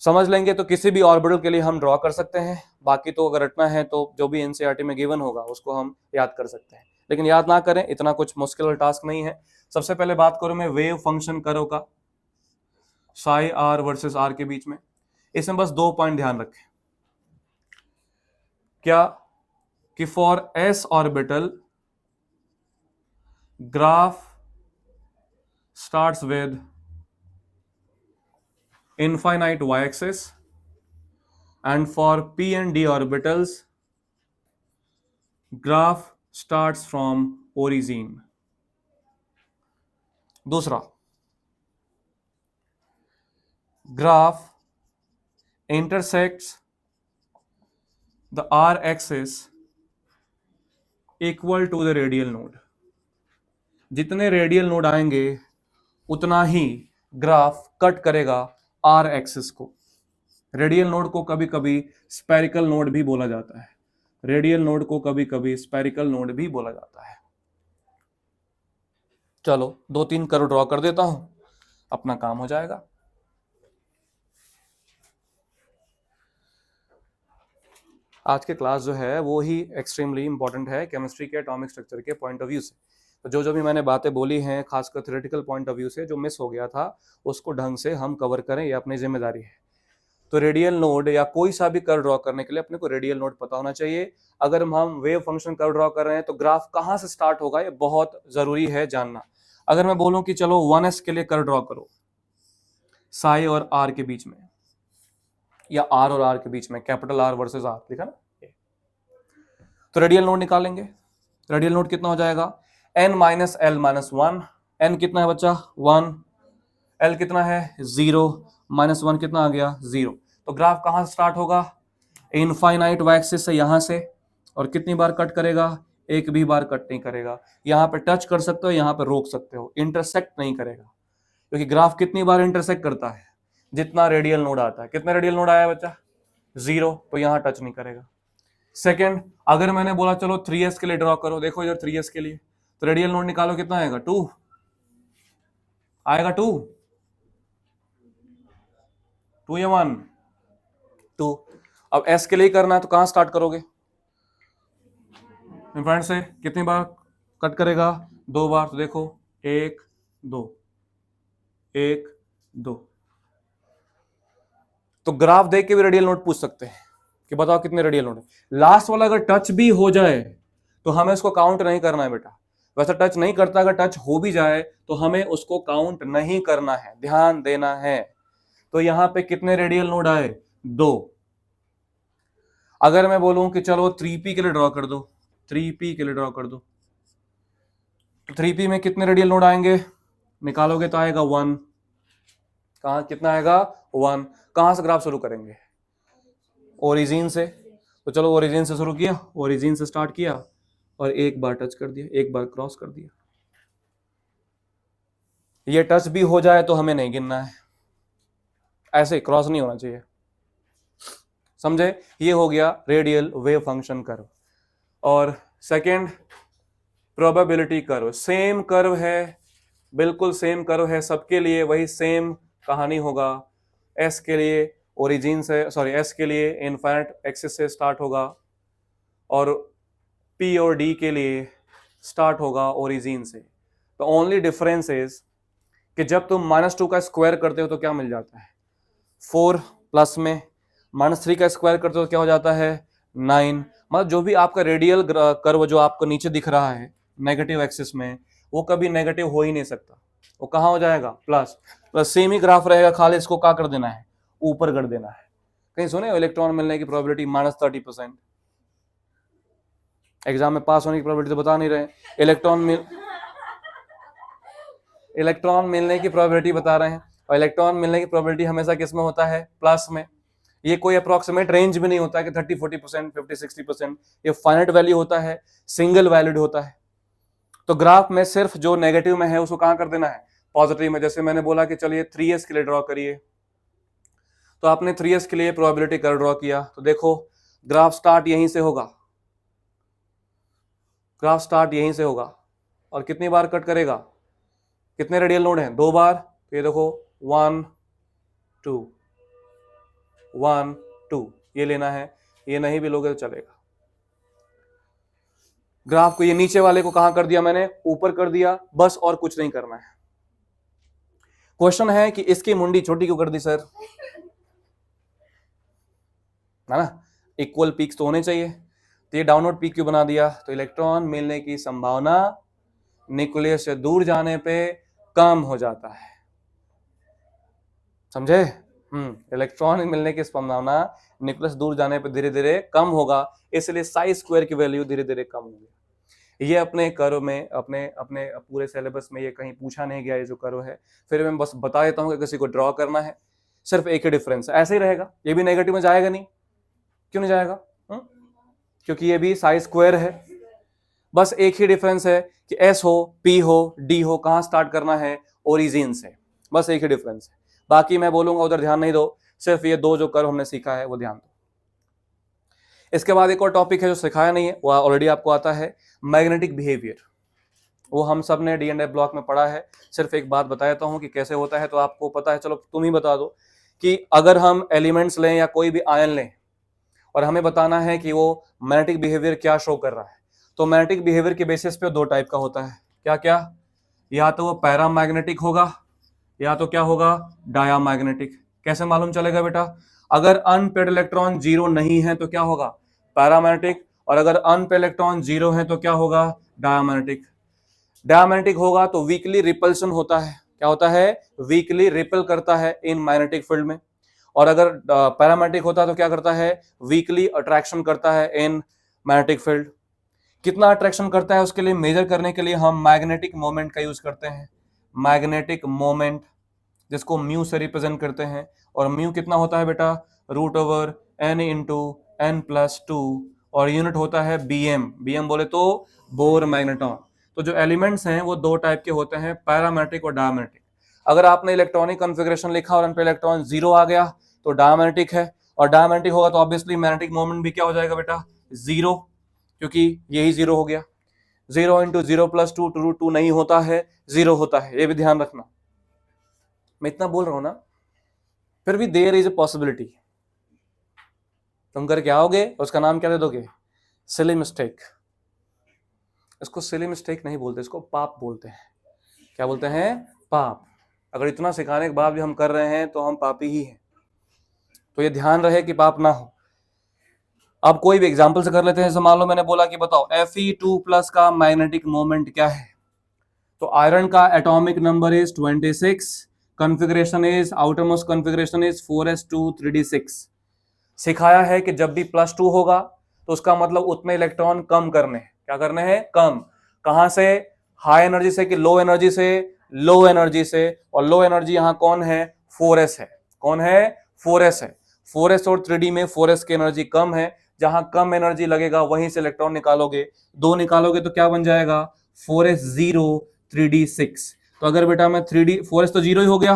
समझ लेंगे तो किसी भी ऑर्बिटल के लिए हम ड्रॉ कर सकते हैं, बाकी तो अगर रटना है तो जो भी एनसीईआरटी में गिवन होगा उसको हम याद कर सकते हैं। लेकिन याद ना करें, इतना कुछ मुश्किल टास्क नहीं है। सबसे पहले बात करूं मैं वेव फंक्शन कर्व का, साई आर वर्सेस आर के बीच में। इसमें बस 2 पॉइंट ध्यान रखें। क्या कि for S orbital graph starts with infinite y-axis and for p and d orbitals graph starts from origin। दूसरा, graph intersects the r axis equal to the radial node। जितने रेडियल नोड आएंगे उतना ही graph cut करेगा are axis को। Radial node को कभी कभी spherical node भी बोला जाता है, रेडियल नोड को कभी कभी स्पेरिकल नोड भी बोला जाता है। चलो 2-3 कर्व ड्रॉ कर देता हूं, अपना काम हो जाएगा। आज के क्लास जो है वो ही एक्सट्रीमली इंपॉर्टेंट है केमिस्ट्री के एटॉमिक स्ट्रक्चर के पॉइंट ऑफ व्यू से। तो जो भी मैंने बातें बोली हैं खासकर थ्योरेटिकल पॉइंट ऑफ व्यू से जो मिस हो गया था उसको ढंग से हम कवर करें, ये अपनी जिम्मेदारी है। तो रेडियल नोड या कोई सा भी कर्व ड्रॉ करने के लिए अपने को रेडियल नोड पता होना चाहिए। अगर हम वेव फंक्शन कर्व ड्रॉ कर रहे हैं तो ग्राफ कहां से स्टार्ट होगा ये बहुत जरूरी है जानना। अगर मैं बोलूं कि चलो 1s के लिए कर्व ड्रॉ करो साई और आर के बीच में, या आर और आर के बीच में, कैपिटल आर वर्सेस आर लिखा ना, तो रेडियल नोड निकालेंगे। रेडियल नोड कितना हो जाएगा, n minus L minus 1। n कितना है बच्चा 1, l कितना है 0, माइनस 1 कितना आ गया 0। तो ग्राफ कहां से स्टार्ट होगा, इनफाइनाइट एक्सिस से यहां से, और कितनी बार कट करेगा, एक भी बार कट नहीं करेगा। यहां पे टच कर सकते हो, यहां पे रोक सकते हो, इंटरसेक्ट नहीं करेगा, क्योंकि ग्राफ कितनी बार इंटरसेक्ट करता है, जितना रेडियल नोड आता है। कितना रेडियल नोड आया बच्चा 0, तो यहां टच नहीं करेगा। सेकंड, अगर मैंने बोला चलो 3s के लिए ड्रॉ करो, देखो इधर 3s के लिए, तो रेडियल नोड निकालो, कितना आएगा 2 आएगा, 2 या 1, 2। अब s के लिए करना है तो कहां स्टार्ट करोगे, फ्रेंड से, कितनी बार कट करेगा 2 बार, तो देखो 1 2 1 2। तो ग्राफ देख के भी रेडियल नोड पूछ सकते हैं कि बताओ कितने रेडियल नोड है। लास्ट वाला अगर टच भी हो जाए तो हमें उसको काउंट नहीं करना है बेटा, वैसे टच नहीं करता, अगर टच हो भी जाए तो हमें उसको काउंट नहीं करना है, ध्यान देना है। तो यहां पे कितने रेडियल नोड आए 2। अगर मैं बोलूं कि चलो 3p के लिए ड्रॉ कर दो, 3p के लिए ड्रॉ कर दो, तो 3p में कितने रेडियल नोड आएंगे, निकालोगे तो आएगा 1। कहां कितना आएगा 1। कहां से ग्राफ शुरू करेंगे, ओरिजिन से। तो चलो ओरिजिन से शुरू किया, ओरिजिन से स्टार्ट किया और एक बार टच कर दिया, एक बार क्रॉस कर दिया। ये टच भी हो जाए तो हमें नहीं गिनना है, ऐसे क्रॉस नहीं होना चाहिए, समझे। ये हो गया रेडियल वेव फंक्शन कर्व। और second probability curve, same curve है, बिल्कुल सेम कर्व है सबके लिए, वही सेम कहानी होगा। एस के लिए ओरिजिन से, सॉरी एस के लिए इनफाइनाइट एक्सिस से स्टार्ट होगा, और पी और डी के लिए स्टार्ट होगा ओरिजिन से। तो ओनली डिफरेंस इज कि जब तुम -2 का स्क्वायर करते हो तो क्या मिल जाता है 4, प्लस में -3 का स्क्वायर करते हो तो क्या हो जाता है 9। मतलब जो भी आपका रेडियल कर्व जो आपको नीचे दिख रहा है नेगेटिव एक्सिस में, वो कभी नेगेटिव हो ही नहीं सकता, वो कहां हो जाएगा प्लस। प्लस सेम ही ग्राफ रहेगा, खाली इसको क्या कर देना है, ऊपर कर देना है। कहीं सुने इलेक्ट्रॉन मिलने की प्रोबेबिलिटी -30%, एग्जाम में पास होने की प्रोबेबिलिटी तो बता नहीं रहे, इलेक्ट्रॉन मिलने की प्रोबेबिलिटी बता रहे हैं। और इलेक्ट्रॉन मिलने की प्रोबेबिलिटी हमेशा किस में होता है, प्लस में। ये कोई अप्रोक्सीमेट रेंज भी नहीं होता है कि 30-40%, 50-60%, ये फाइनाइट वैल्यू होता है, सिंगल वैल्यूड होता है। तो ग्राफ में सिर्फ जो नेगेटिव में है उसको कहां कर देना है, पॉजिटिव में। जैसे मैंने बोला कि चलिए 3s के लिए ड्रॉ करिए, तो आपने 3s के लिए प्रोबेबिलिटी कर ड्रॉ किया, तो देखो ग्राफ स्टार्ट यहीं से होगा, ग्राफ स्टार्ट यहीं से होगा, और कितनी बार कट करेगा, कितने रेडियल नोड हैं 2 बार। तो ये देखो 1 2 1 2, ये लेना है, ये नहीं भी लोगे तो चलेगा। ग्राफ को ये नीचे वाले को कहां कर दिया मैंने, ऊपर कर दिया, बस और कुछ नहीं करना है। क्वेश्चन है कि इसकी मुंडी छोटी क्यों कर दी सर, है ना, इक्वल पीक्स तो होने चाहिए, तो ये डाउनवर्ड पीक क्यों बना दिया। तो इलेक्ट्रॉन मिलने की संभावना न्यूक्लियस से दूर जाने पे कम हो जाता है, समझे। इलेक्ट्रॉन मिलने की संभावना न्यूक्लियस दूर जाने पे धीरे धीरे कम होगा, इसलिए साई स्क्वायर की वैल्यू धीरे धीरे कम होगी। ये अपने कर्व में, अपने अपने पूरे सिलेबस में ये कहीं पूछा नहीं गया, ये जो कर्व है। फिर मैं बस बता देता हूँ कि किसी को ड्रॉ करना है, सिर्फ एक ही डिफरेंस है, ऐसे ही रहेगा, ये भी नेगेटिव में जाएगा नहीं। क्यों नहीं जाएगा, क्योंकि ये भी साई स्क्वायर है। बस एक ही डिफरेंस है कि एस हो, पी हो, डी हो, कहां स्टार्ट करना है, ओरिजिन से, बस एक ही डिफरेंस है। बाकी मैं बोलूंगा उधर ध्यान नहीं दो, सिर्फ ये 2 जो कर्व हमने सीखा है वो ध्यान दो। इसके बाद एक और टॉपिक है जो सिखाया नहीं है, वो ऑलरेडी आपको आता है, मैग्नेटिक बिहेवियर। वो हम सब ने D&F ब्लॉक में पढ़ा है, सिर्फ एक बात बता देता हूं कि कैसे होता है, तो आपको पता है, चलो तुम ही बता दो कि अगर हम एलिमेंट्स लें या कोई भी आयन लें और हमें बताना है कि वो मैग्नेटिक बिहेवियर क्या शो कर रहा है, तो मैग्नेटिक बिहेवियर के बेसिस पे 2 टाइप का होता है। क्या क्या, या तो वो पैरामैग्नेटिक होगा, या तो क्या होगा डायामैग्नेटिक। कैसे मालूम चलेगा बेटा, अगर अनपेड इलेक्ट्रॉन जीरो नहीं है तो क्या होगा, पैरामैग्नेटिक, और अगर अनपेड इलेक्ट्रॉन जीरो है तो क्या होगा, डायमैग्नेटिक। डायमैग्नेटिक होगा तो वीकली रिपल्शन होता है, क्या होता है, वीकली रिपल करता है इन मैग्नेटिक फील्ड में। और अगर पैरामैग्नेटिक होता है तो क्या करता है, वीकली अट्रैक्शन करता है इन मैग्नेटिक फील्ड। कितना अट्रैक्शन करता है उसके लिए मेजर करने के लिए हम मैग्नेटिक मोमेंट का यूज करते हैं, मैग्नेटिक मोमेंट, जिसको म्यू से रिप्रेजेंट करते हैं। और म्यू कितना होता है बेटा, root over n into n plus two, और यूनिट होता है बीएम, बीएम बोले तो बोर मैग्नेटॉन। तो जो एलिमेंट्स हैं वो दो टाइप के होते हैं, पैरामैग्नेटिक और डायमैग्नेटिक। अगर आपने इलेक्ट्रॉनिक कॉन्फ़िगरेशन लिखा और उन पे इलेक्ट्रॉन जीरो आ गया तो डायमैग्नेटिक है, और डायमैग्नेटिक होगा तो ऑब्वियसली मैग्नेटिक मोमेंट भी क्या हो जाएगा बेटा, जीरो, क्योंकि यही जीरो हो गया। Zero into zero plus two, root two नहीं होता है, जीरो होता है, ये भी ध्यान रखना। मैं इतना बोल रहा हूं ना, फिर भी देयर इज ए पॉसिबिलिटी, तुम करके आओगे, उसका नाम क्या दे दोगे, सिली मिस्टेक। इसको सिली मिस्टेक नहीं बोलते, इसको पाप बोलते हैं। क्या बोलते हैं, पाप। अगर इतना सिखाने के बाद भी हम कर रहे हैं तो हम पापी ही हैं, तो ये ध्यान रहे कि पाप ना हो। अब कोई भी एग्जांपल से कर लेते हैं। जैसे मान लो मैंने बोला कि बताओ Fe2+ का मैग्नेटिक मोमेंट क्या है, तो आयरन का atomic number is 26, configuration is, outermost configuration is 4s2 3d6। सिखाया है कि जब भी +2 होगा तो उसका मतलब उतने इलेक्ट्रॉन कम करने हैं। क्या करने हैं, कम। कहां से, हाई एनर्जी से कि लो एनर्जी से, लो एनर्जी से। और लो एनर्जी यहां कौन है, 4s है। कौन है, 4s है। 4s और 3d में 4s की एनर्जी कम है, जहां कम एनर्जी लगेगा वहीं से इलेक्ट्रॉन निकालोगे, दो निकालोगे तो क्या बन जाएगा, 4s0 3d6। तो अगर बेटा मैं 3d, 4s तो जीरो ही हो गया,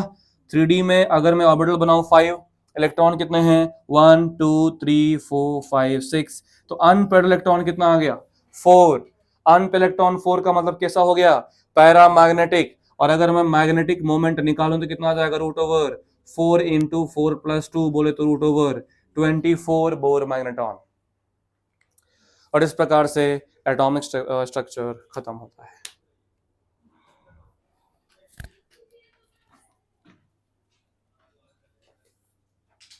3d में अगर मैं ऑर्बिटल बनाऊं 5, इलेक्ट्रॉन कितने हैं, 1 2 3 4 5 6, तो अनपेड इलेक्ट्रॉन कितना आ गया, 4। अनपेड इलेक्ट्रॉन 4 का मतलब कैसा हो गया, पैरामैग्नेटिक। और अगर मैं मैग्नेटिक मोमेंट निकालूं तो कितना आ जाएगा, रूट ओवर 4 इंटू 4 प्लस 2 बोले तो रूट ओवर 24 बोर मैग्नेटॉन। और इस प्रकार से एटॉमिक स्ट्रक्चर खत्म होता है।